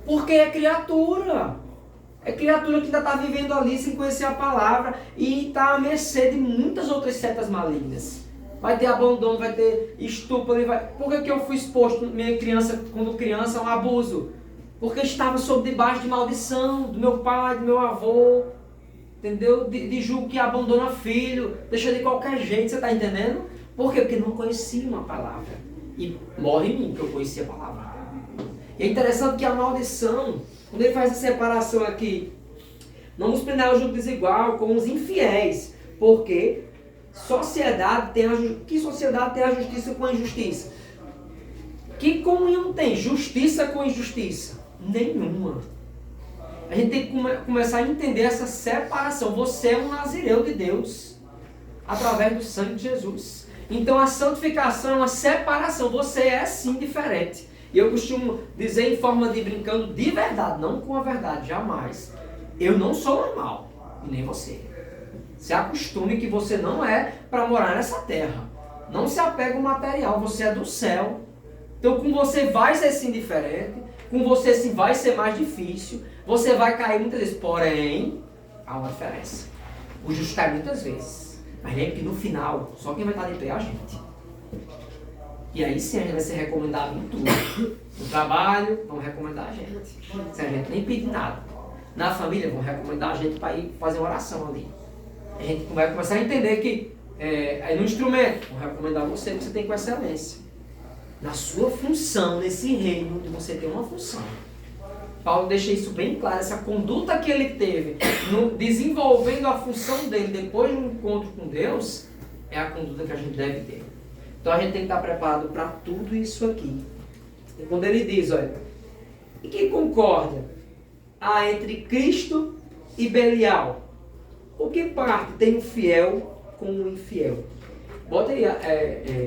Porque é criatura. É criatura que ainda está vivendo ali sem conhecer a palavra e está à mercê de muitas outras setas malignas. Vai ter abandono, vai ter estupro. Por que eu fui exposto, minha criança, quando criança, a um abuso? Porque eu estava sob debaixo de maldição do meu pai, do meu avô, entendeu? De julgo que abandona filho, deixa de qualquer jeito, você está entendendo? Por quê? Porque não conhecia uma palavra. E morre em mim que eu conhecia a palavra. E é interessante que a maldição, quando ele faz essa separação aqui, não nos prender ao julgo desigual com os infiéis. Porque sociedade tem que sociedade tem a justiça com a injustiça? Que comunhão tem justiça com injustiça? Nenhuma. A gente tem que começar a entender essa separação. Você é um nazireu de Deus através do sangue de Jesus. Então a santificação é uma separação. Você é sim diferente. E eu costumo dizer em forma de brincando de verdade, não com a verdade, jamais. Eu não sou normal, e nem você. Se acostume que você não é para morar nessa terra. Não se apega ao material, você é do céu. Então com você vai ser sim diferente, com você sim vai ser mais difícil, você vai cair muitas vezes, porém, há uma diferença. O justo cai muitas vezes, mas lembre que no final, só quem vai estar de pé é a gente. E aí sim a gente vai ser recomendado em tudo. No trabalho, vão recomendar a gente. Se a gente nem pedir nada. Na família, vão recomendar a gente para ir fazer uma oração ali. A gente vai começar a entender que aí no instrumento, vão recomendar você que você tem com excelência. Na sua função, nesse reino, onde você tem uma função. Paulo deixa isso bem claro, essa conduta que ele teve, desenvolvendo a função dele depois do encontro com Deus, é a conduta que a gente deve ter. Então a gente tem que estar preparado para tudo isso aqui. E quando ele diz, olha, e que concórdia há entre Cristo e Belial? O que parte tem o fiel com o infiel? Bota aí,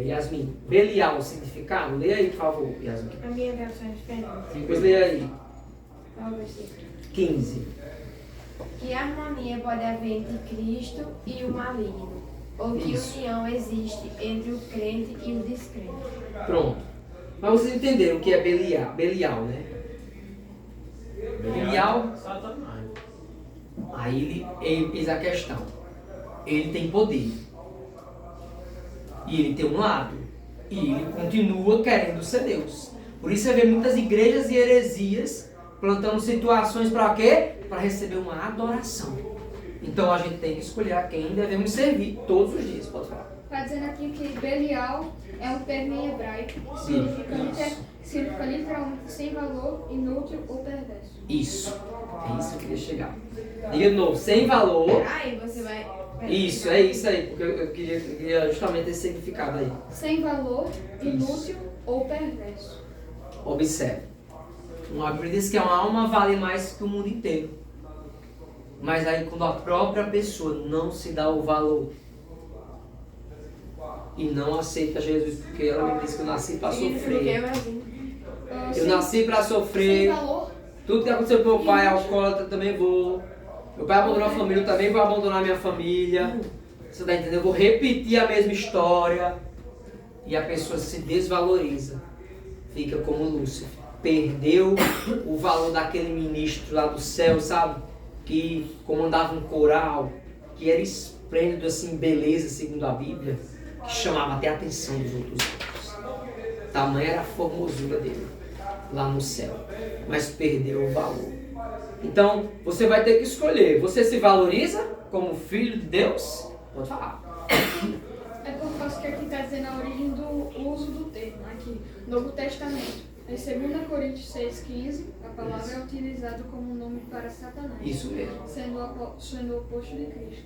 Yasmin, Belial, o significado. Lê aí, por favor, Yasmin. A minha versão é diferente. Depois lê aí. Qual versículo? 15. Que harmonia pode haver entre Cristo e o maligno? Ou que união existe entre o crente e o descrente? Pronto. Mas vocês entenderam o que é Belial, né? Belial, Satanás. aí ele fez a questão. Ele tem poder. E ele tem um lado. E ele continua querendo ser Deus. Por isso você vê muitas igrejas e heresias plantando situações para quê? Para receber uma adoração. Então a gente tem que escolher a quem devemos servir todos os dias. Pode falar. Está dizendo aqui que Belial é um termo em hebraico que significa literalmente sem valor, inútil ou perverso. Isso. É isso que eu queria chegar. Diga de novo, sem valor. Aí você vai... Isso, é isso aí, porque eu queria justamente esse significado aí. Sem valor, inútil ou perverso. Observe. Uma Bíblia diz que uma alma vale mais que o mundo inteiro. Mas aí quando a própria pessoa não se dá o valor e não aceita Jesus, porque ela me disse que eu nasci para sofrer. Eu nasci para sofrer. Sem valor. Tudo que aconteceu com meu pai, alcoólatra, também vou. Meu pai abandonou a família, eu também vou abandonar a minha família. Você está entendendo? Eu vou repetir a mesma história. E a pessoa se desvaloriza. Fica como Lúcifer. Perdeu o valor daquele ministro lá do céu, sabe? Que comandava um coral, que era esplêndido assim, beleza, segundo a Bíblia, que chamava até a atenção dos outros anjos. Tamanha era a formosura dele, lá no céu. Mas perdeu o valor. Então, você vai ter que escolher. Você se valoriza como filho de Deus? Pode falar. É por causa que aqui está dizendo a origem do uso do termo, aqui, Novo Testamento. Em 2 Coríntios 6,15, a palavra é utilizada como nome para Satanás. Isso mesmo. Sendo o oposto de Cristo.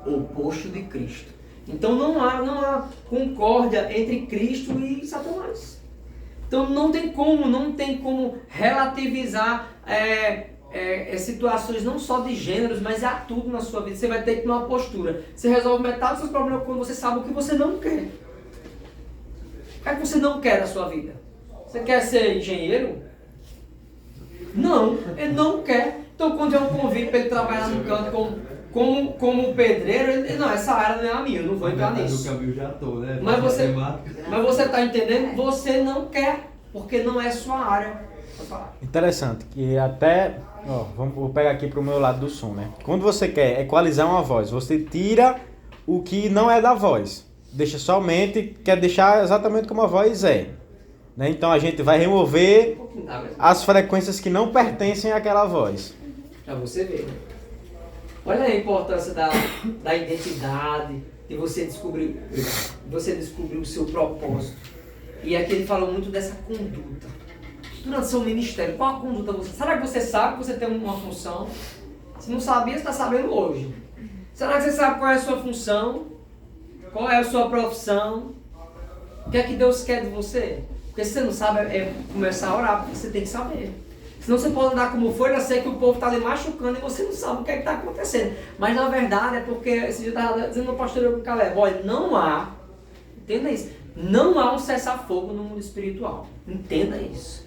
O oposto de Cristo. Então não há concórdia entre Cristo e Satanás. Então não tem como relativizar situações não só de gêneros, mas a tudo na sua vida. Você vai ter que ter uma postura. Você resolve metade dos seus problemas quando você sabe o que você não quer. O que é que você não quer na sua vida? Você quer ser engenheiro? Não, ele não quer. Então quando é um convite para ele trabalhar no canto como pedreiro, ele não, essa área não é a minha, eu não vou entrar nisso. Né? Mas você está entendendo? Você não quer, porque não é sua área. Interessante, que até, vou pegar aqui pro meu lado do som, né? Quando você quer equalizar uma voz, você tira o que não é da voz. Deixa somente, quer deixar exatamente como a voz é. Né? Então a gente vai remover as frequências que não pertencem àquela voz. Pra você ver, né? Olha a importância da identidade, de você descobrir o seu propósito. E aqui ele falou muito dessa conduta. Durante seu ministério, qual a conduta você? Será que você sabe que você tem uma função? Se não sabia, você está sabendo hoje. Será que você sabe qual é a sua função? Qual é a sua profissão? O que é que Deus quer de você? Porque se você não sabe, é começar a orar, porque você tem que saber. Senão você pode andar como foi, ser que o povo está ali machucando e você não sabe o que é que está acontecendo. Mas na verdade é porque, esse dia eu estava dizendo no pastor com o Caleb, olha, não há, entenda isso, não há um cessar-fogo no mundo espiritual. Entenda isso.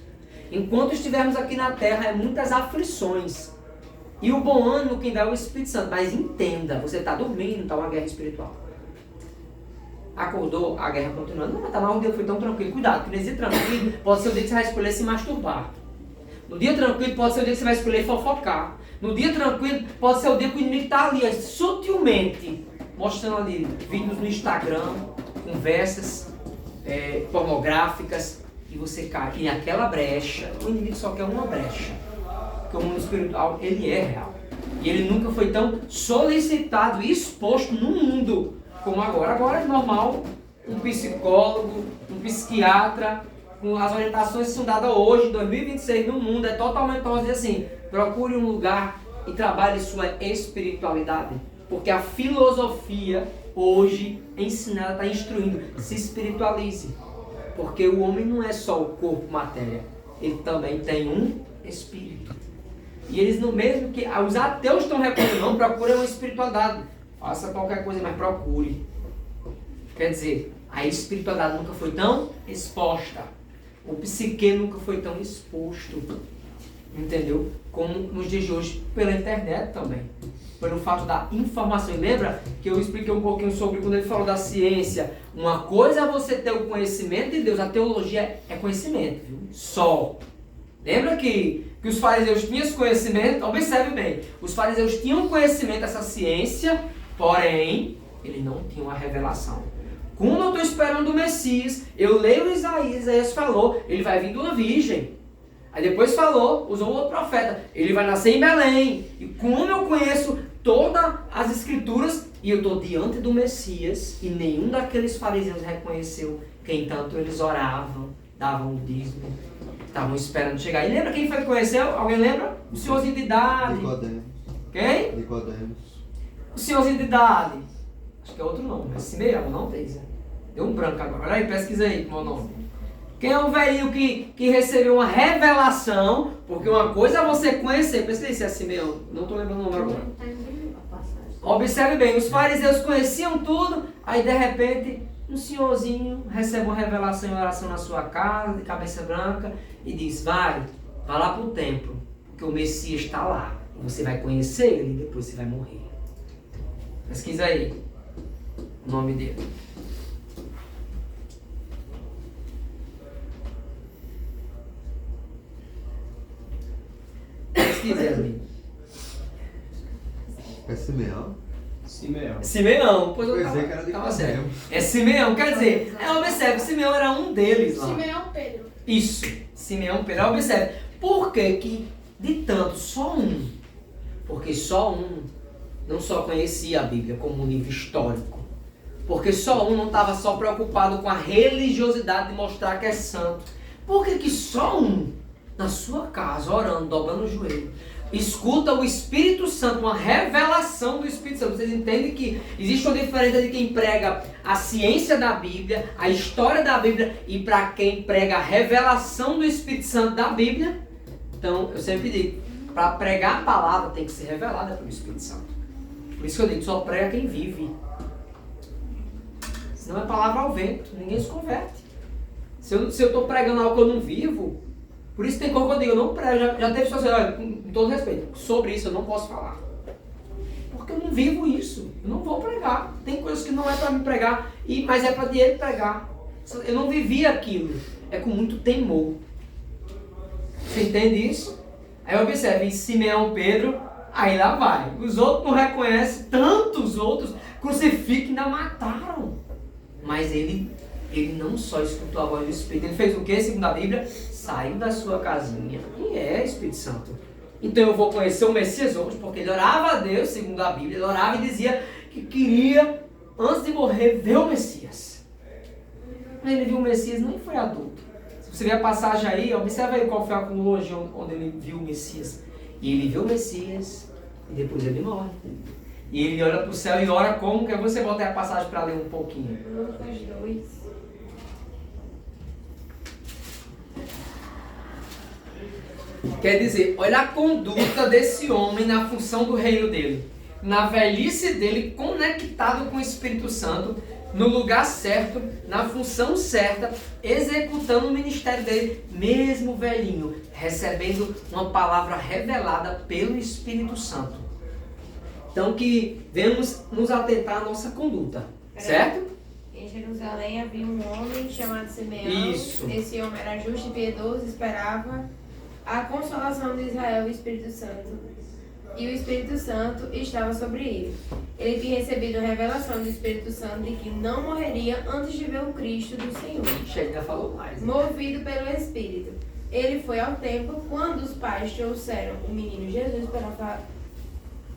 Enquanto estivermos aqui na terra, é muitas aflições. E o bom ânimo quem dá é o Espírito Santo. Mas entenda, você está dormindo, está uma guerra espiritual. Acordou, a guerra continua. Não, mas tá mal, um dia foi tão tranquilo. Cuidado, que nesse dia tranquilo pode ser o dia que você vai escolher se masturbar. No dia tranquilo pode ser o dia que você vai escolher fofocar. No dia tranquilo pode ser o dia que o inimigo está ali, sutilmente, mostrando ali vídeos no Instagram, conversas pornográficas, e você cai. E naquela brecha, o inimigo só quer uma brecha. Porque o mundo espiritual, ele é real. E ele nunca foi tão solicitado e exposto no mundo como agora. Agora é normal um psicólogo, um psiquiatra, com as orientações que são dadas hoje, em 2026, no mundo, é totalmente para dizer assim, procure um lugar e trabalhe sua espiritualidade. Porque a filosofia, hoje, ensinada, está instruindo, se espiritualize. Porque o homem não é só o corpo, matéria, ele também tem um espírito. E eles, no mesmo que os ateus estão reclamando, não procurem uma espiritualidade. Faça qualquer coisa, mas procure. Quer dizer, a espiritualidade nunca foi tão exposta. O psique nunca foi tão exposto. Entendeu? Como nos dias de hoje, pela internet também. Pelo fato da informação. E lembra que eu expliquei um pouquinho sobre quando ele falou da ciência. Uma coisa é você ter o conhecimento de Deus. A teologia é conhecimento, viu? Só. Lembra que os fariseus tinham esse conhecimento? Observe bem. Os fariseus tinham conhecimento dessa ciência, porém, eles não tinham a revelação. Quando eu estou esperando o Messias, eu leio Isaías falou, ele vai vir de uma virgem. Aí depois falou, usou outro profeta, ele vai nascer em Belém. E como eu conheço todas as escrituras, e eu estou diante do Messias, e nenhum daqueles fariseus reconheceu que entanto eles oravam, davam o dízimo, estavam esperando chegar. E lembra quem foi que conheceu? Alguém lembra? O senhorzinho de idade. Nicodemos. Quem? Nicodemos. O senhorzinho de idade. Acho que é outro nome, mas Simeão, não fez. Deu um branco agora. Olha aí, pesquisa aí como é o nome. Quem é o velhinho que recebeu uma revelação? Porque uma coisa é você conhecer. Pesquisa se é Simeão. Não estou lembrando o nome agora. Observe bem, os fariseus conheciam tudo, aí de repente um senhorzinho recebe uma revelação em oração na sua casa, de cabeça branca, e diz, vai lá para o templo, porque o Messias está lá. E você vai conhecer ele e depois você vai morrer. Pesquisa aí o nome dele. Pesquisa, Yasmin. É Simeão? Simeão, pois eu que era de certo. É Simeão, quer dizer, observe, Simeão era um deles lá. Simeão Pedro. Isso, Simeão Pedro. Observe, por que de tanto só um? Porque só um não só conhecia a Bíblia como um livro histórico. Porque só um não estava só preocupado com a religiosidade de mostrar que é santo. Por que só um, na sua casa, orando, dobrando o joelho, escuta o Espírito Santo, uma revelação do Espírito Santo? Vocês entendem que existe uma diferença de quem prega a ciência da Bíblia, a história da Bíblia, e para quem prega a revelação do Espírito Santo da Bíblia? Então, eu sempre digo, para pregar a palavra tem que ser revelada pelo Espírito Santo. Por isso que eu digo, só prega quem vive. Senão é palavra ao vento, ninguém se converte. Se eu estou pregando algo que eu não vivo, por isso tem coisa que eu digo, eu não prego. Já teve pessoas, olha, com todo respeito, sobre isso eu não posso falar. Porque eu não vivo isso, eu não vou pregar. Tem coisas que não é para me pregar, mas é para ele pregar. Eu não vivi aquilo, é com muito temor. Você entende isso? Aí observe, Simeão Pedro, aí lá vai. Os outros não reconhecem, tantos outros crucificam e ainda mataram. Mas ele não só escutou a voz do Espírito, ele fez o que, segundo a Bíblia? Saiu da sua casinha e é Espírito Santo. Então eu vou conhecer o Messias hoje, porque ele orava a Deus, segundo a Bíblia, ele orava e dizia que queria, antes de morrer, ver o Messias. Mas ele viu o Messias, nem foi adulto. Se você ver a passagem aí, observa aí qual foi a cronologia onde ele viu o Messias. E ele viu o Messias e depois ele morre. E ele olha para o céu e ora como? Quer você botar a passagem para ler um pouquinho? Lucas 2. Quer dizer, olha a conduta desse homem na função do reino dele. Na velhice dele, conectado com o Espírito Santo, no lugar certo, na função certa, executando o ministério dele, mesmo velhinho, recebendo uma palavra revelada pelo Espírito Santo. Então que venhamos nos atentar à nossa conduta, certo? Em Jerusalém havia um homem chamado Simeão. Isso. Esse homem era justo e piedoso, esperava a consolação de Israel e o Espírito Santo. E o Espírito Santo estava sobre ele. Ele tinha recebido a revelação do Espírito Santo de que não morreria antes de ver o Cristo do Senhor. Chega, falou mais. Movido pelo Espírito. Ele foi ao templo quando os pais trouxeram o menino Jesus para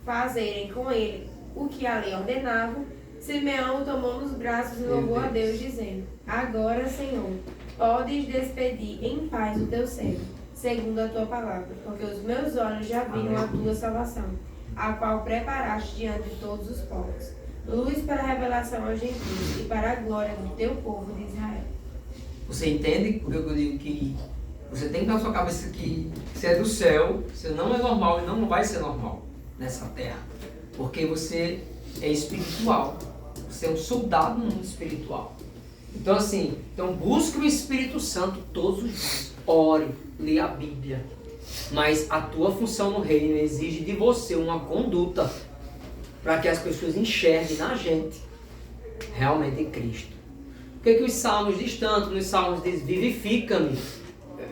fazerem com ele o que a lei ordenava. Simeão o tomou nos braços e louvou a Deus, dizendo: Agora, Senhor, podes despedir em paz o teu servo, segundo a tua palavra, porque os meus olhos já viram a tua salvação, a qual preparaste diante de todos os povos, luz para a revelação aos gentios e para a glória do teu povo de Israel. Você entende porque eu digo que você tem que ter na sua cabeça que você é do céu, você não é normal e não vai ser normal nessa terra, porque você é espiritual, você é um soldado no mundo espiritual. Então assim, busque o Espírito Santo todos os dias, ore, lê a Bíblia, mas a tua função no reino exige de você uma conduta para que as pessoas enxerguem na gente realmente em Cristo. O que os salmos diz tanto? Nos salmos diz: vivifica-me.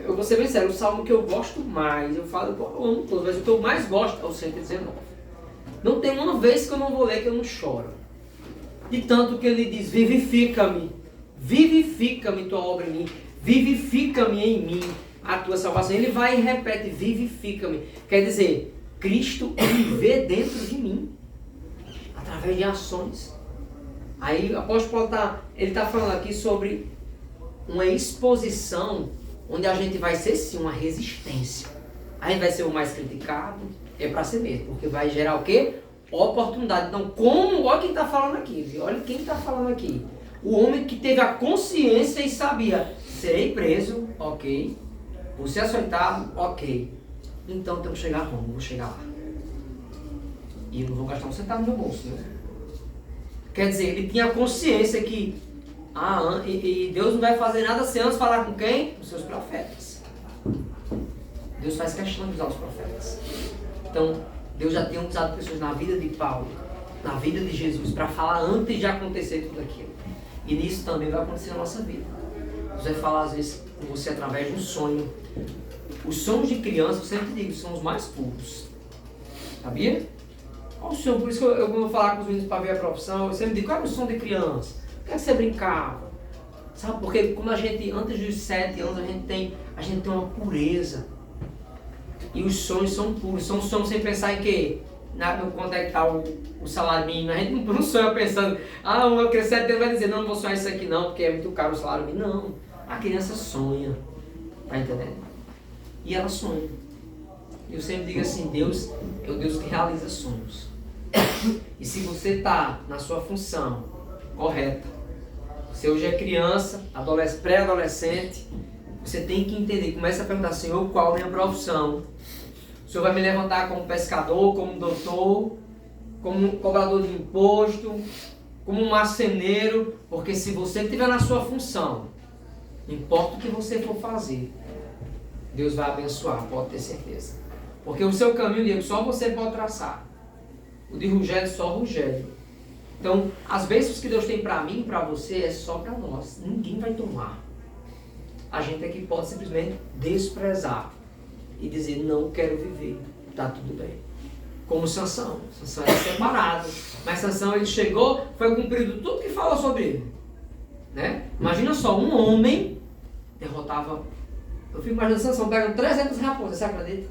Eu vou ser bem sério, o salmo que eu gosto mais, eu amo todos, mas o que eu mais gosto é o 119. Não tem uma vez que eu não vou ler que eu não choro. De tanto que ele diz: vivifica-me, vivifica-me tua obra em mim, vivifica-me em mim a tua salvação. Ele vai e repete: vivifica-me. Quer dizer, Cristo viver dentro de mim, através de ações. Aí o apóstolo Paulo está falando aqui sobre uma exposição onde a gente vai ser sim uma resistência. A gente vai ser o mais criticado, é para ser mesmo, porque vai gerar o quê? Oportunidade. Então, olha quem está falando aqui, viu? Olha quem está falando aqui. O homem que teve a consciência e sabia: serei preso, ok. Vou ser açoitado, ok. Então tenho que chegar a Roma, vou chegar lá. E eu não vou gastar um centavo no meu bolso, né? Quer dizer, ele tinha consciência que e Deus não vai fazer nada sem antes falar com quem? Com seus profetas. Deus faz questão de usar os profetas. Então, Deus já tinha usado pessoas na vida de Paulo, na vida de Jesus, para falar antes de acontecer tudo aquilo. E nisso também vai acontecer na nossa vida. Deus vai falar às vezes com você através de um sonho. Os sonhos de criança, eu sempre digo, são os mais puros. Sabia? Qual o sonho? Por isso que eu vou falar com os meninos para ver a profissão, eu sempre digo: qual é o sonho de criança? O que é que você brincava? Sabe? Porque como a gente, antes dos 7 anos, a gente tem uma pureza. E os sonhos são puros. São sonhos sem pensar em quê? Quanto é que está o salário mínimo. A gente não sonha pensando: eu crescer até vai dizer: não vou sonhar isso aqui não, porque é muito caro o salário mínimo. Não. A criança sonha. Tá entendendo? E ela sonha. Eu sempre digo assim: Deus é o Deus que realiza sonhos. E se você está na sua função correta, você hoje é criança, pré-adolescente, você tem que entender, começa a perguntar: Senhor, qual a minha profissão? O Senhor vai me levantar como pescador, como doutor, como cobrador de imposto, como um marceneiro? Porque se você estiver na sua função, não importa o que você for fazer, Deus vai abençoar, pode ter certeza. Porque o seu caminho, Diego, só você pode traçar. O de Rogério, só Rogério. Então, as bênçãos que Deus tem para mim e para você é só para nós. Ninguém vai tomar. A gente aqui pode simplesmente desprezar e dizer: não quero viver. Tá tudo bem. Como Sansão. Sansão era separado. Mas Sansão, ele chegou, foi cumprido tudo que falou sobre ele. Né? Imagina só, um homem derrotava... Eu fico imaginando Sansão pegando 300 raposas, você acredita?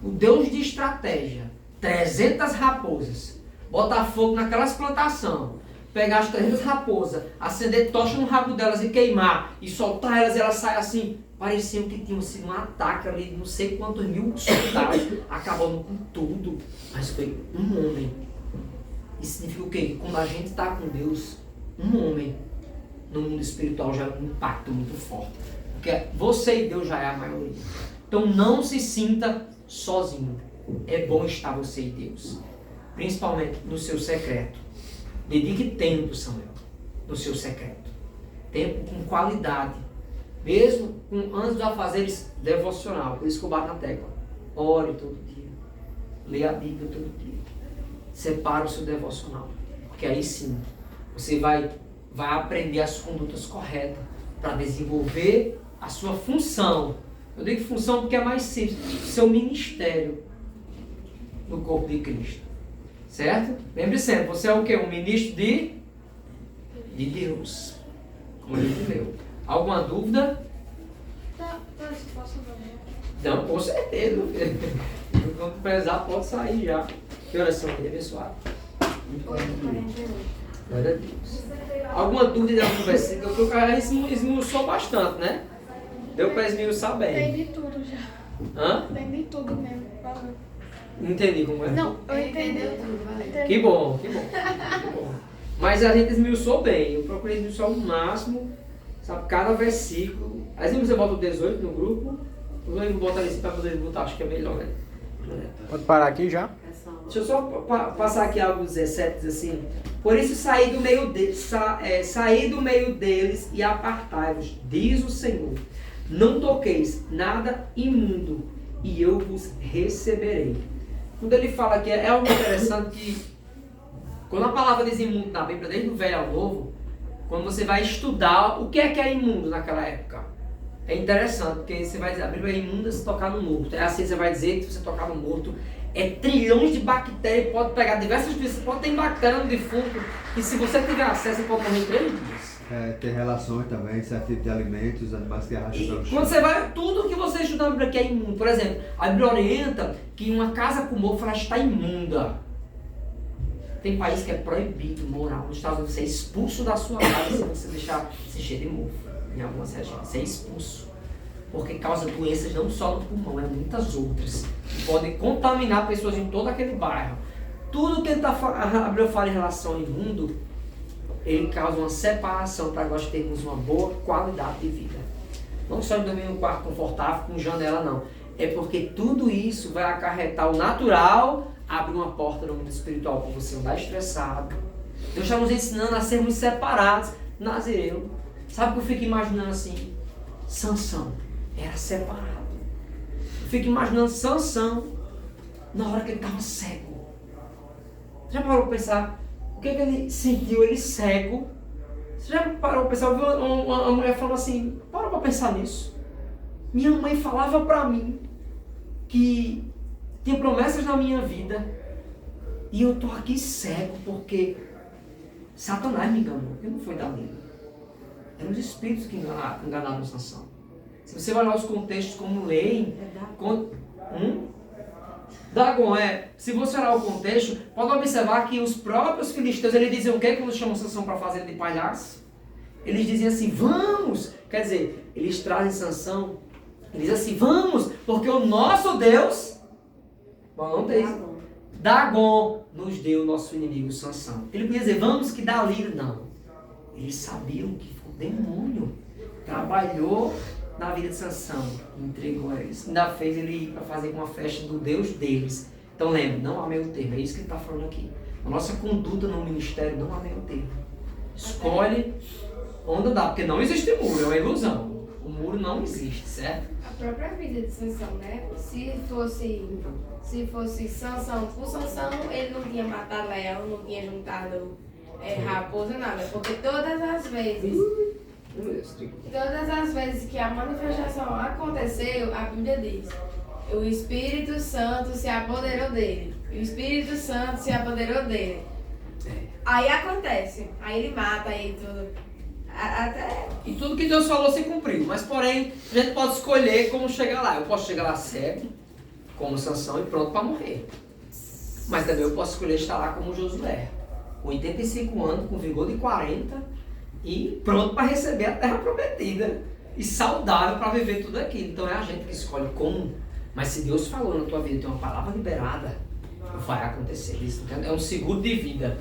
O Deus de estratégia. 300 raposas. Botar fogo naquelas plantações. Pegar as 300 raposas, acender tocha no rabo delas e queimar. E soltar elas e elas saem assim. Parecia que tinham sido um ataque ali de não sei quantos mil soldados. Acabando com tudo. Mas foi um homem Isso significa o quê? Quando a gente está com Deus, um homem no mundo espiritual já é um impacto muito forte. Porque você e Deus já é a maioria. Então não se sinta sozinho. É bom estar você e Deus. Principalmente no seu secreto. Dedique tempo, Samuel, no seu secreto. Tempo com qualidade. Mesmo antes dos afazeres devocional. Por isso que eu bato na tecla. Ore todo dia. Leia a Bíblia todo dia. Separe o seu devocional. Porque aí sim, você vai aprender as condutas corretas para desenvolver a sua função. Eu digo função porque é mais simples. Seu ministério no corpo de Cristo. Certo? Lembre sempre, você é o quê? Um ministro de Deus. Como a gente leu. Alguma dúvida? Posso ver? Não, com certeza. Quando precisar, pode sair já. Que horas são? Abençoado. 8h48. Glória a Deus. Alguma dúvida da conversa? Eu creo que ela esmiuçou bastante, né? Deu para esmiuçar bem. Tem de tudo já. Hã? Tem de tudo mesmo. Valeu. Não entendi como é. Não, eu entendi. Entendeu tudo, valeu. Que bom, que bom. Que bom. Mas a gente esmiuçou bem. Eu procurei esmiuçar o máximo, sabe? Cada versículo. Às vezes você bota o 18 no grupo. Eu vou botar isso para poder botar, acho que é melhor, né? Pode parar aqui já? Deixa eu só passar aqui algo 17, diz assim: por isso saí do meio deles e apartai-vos, diz o Senhor. Não toqueis nada imundo, e eu vos receberei. Quando ele fala aqui, é algo interessante que, quando a palavra diz imundo na Bíblia, desde o Velho ao Novo, quando você vai estudar o que é imundo naquela época, é interessante, porque você vai dizer, a Bíblia é imunda se tocar no morto. É assim, você vai dizer que se você tocar no morto, é trilhões de bactérias, pode pegar diversas doenças, pode ter bactéria no defunto, e se você tiver acesso, você pode morrer em 3 dias. Tem relações também, certo tipo de alimentos, animais que arrastam pelo chão. Quando você vai, tudo que você estuda na Bíblia que é imundo, por exemplo, a Bíblia orienta que uma casa com mofo, ela está imunda. Tem país que é proibido morar. Nos Estados Unidos, você é expulso da sua casa se você deixar se encher de mofo. Em algumas regiões, você é expulso. Porque causa doenças não só no pulmão, muitas outras. Que podem contaminar pessoas em todo aquele bairro. Tudo que a Bíblia fala em relação ao imundo, ele causa uma separação para nós termos uma boa qualidade de vida. Não só em dormir em um quarto confortável, com janela, não. É porque tudo isso vai acarretar o natural, abre uma porta no mundo espiritual para você andar estressado. Deus está nos ensinando a sermos separados. Nazireu. Sabe o que eu fico imaginando assim? Sansão era separado. Eu fico imaginando Sansão na hora que ele estava cego. Já parou para pensar? O que ele sentiu? Ele cego. Você já parou para pensar? Eu vi uma mulher falando assim, parou para pensar nisso. Minha mãe falava para mim que tinha promessas na minha vida e eu tô aqui cego porque Satanás me enganou, porque não foi Dalila. Eram os espíritos que enganaram Sansão. Se você vai olhar os contextos como leem, Dagon se você olhar o contexto, pode observar que os próprios filisteus, eles diziam o quê quando chamam Sansão para fazer de palhaço? Eles diziam assim, vamos! Quer dizer, eles trazem Sansão, eles dizem assim, vamos, porque o nosso Deus, bom, não tem, Dagon nos deu o nosso inimigo Sansão. Ele podia dizer, vamos que Dalila, não. Eles sabiam que o demônio trabalhou na vida de Sansão, entregou a eles. Ainda fez ele ir para fazer uma festa do Deus deles. Então lembre, não há meio termo, é isso que ele está falando aqui. A nossa conduta no ministério não há meio termo. Escolhe onde dá, porque não existe muro, é uma ilusão. O muro não existe, certo? A própria vida de Sansão, né? Se fosse Sansão por Sansão, ele não tinha matado leão, não tinha juntado raposa, nada. Porque todas as vezes que a manifestação aconteceu, a Bíblia diz, o Espírito Santo se apoderou dele. O Espírito Santo se apoderou dele. Aí acontece, aí ele mata, aí tudo. E tudo que Deus falou se cumpriu, mas porém a gente pode escolher como chegar lá. Eu posso chegar lá cego, como Sansão, e pronto para morrer. Mas também eu posso escolher estar lá como Josué, 85 anos, com vigor de 40 e pronto para receber a terra prometida e saudável para viver tudo aquilo. Então é a gente que escolhe como. Mas se Deus falou na tua vida, tem uma palavra liberada, vai acontecer. Isso é um seguro de vida.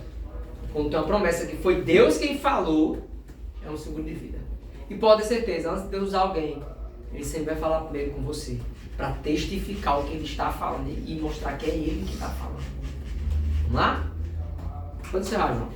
Quando tem uma promessa que foi Deus quem falou, é um seguro de vida. E pode ter certeza, antes de Deus usar alguém, Ele sempre vai falar primeiro com você, para testificar o que Ele está falando e mostrar que é Ele que está falando. Vamos lá? Pode encerrar, João.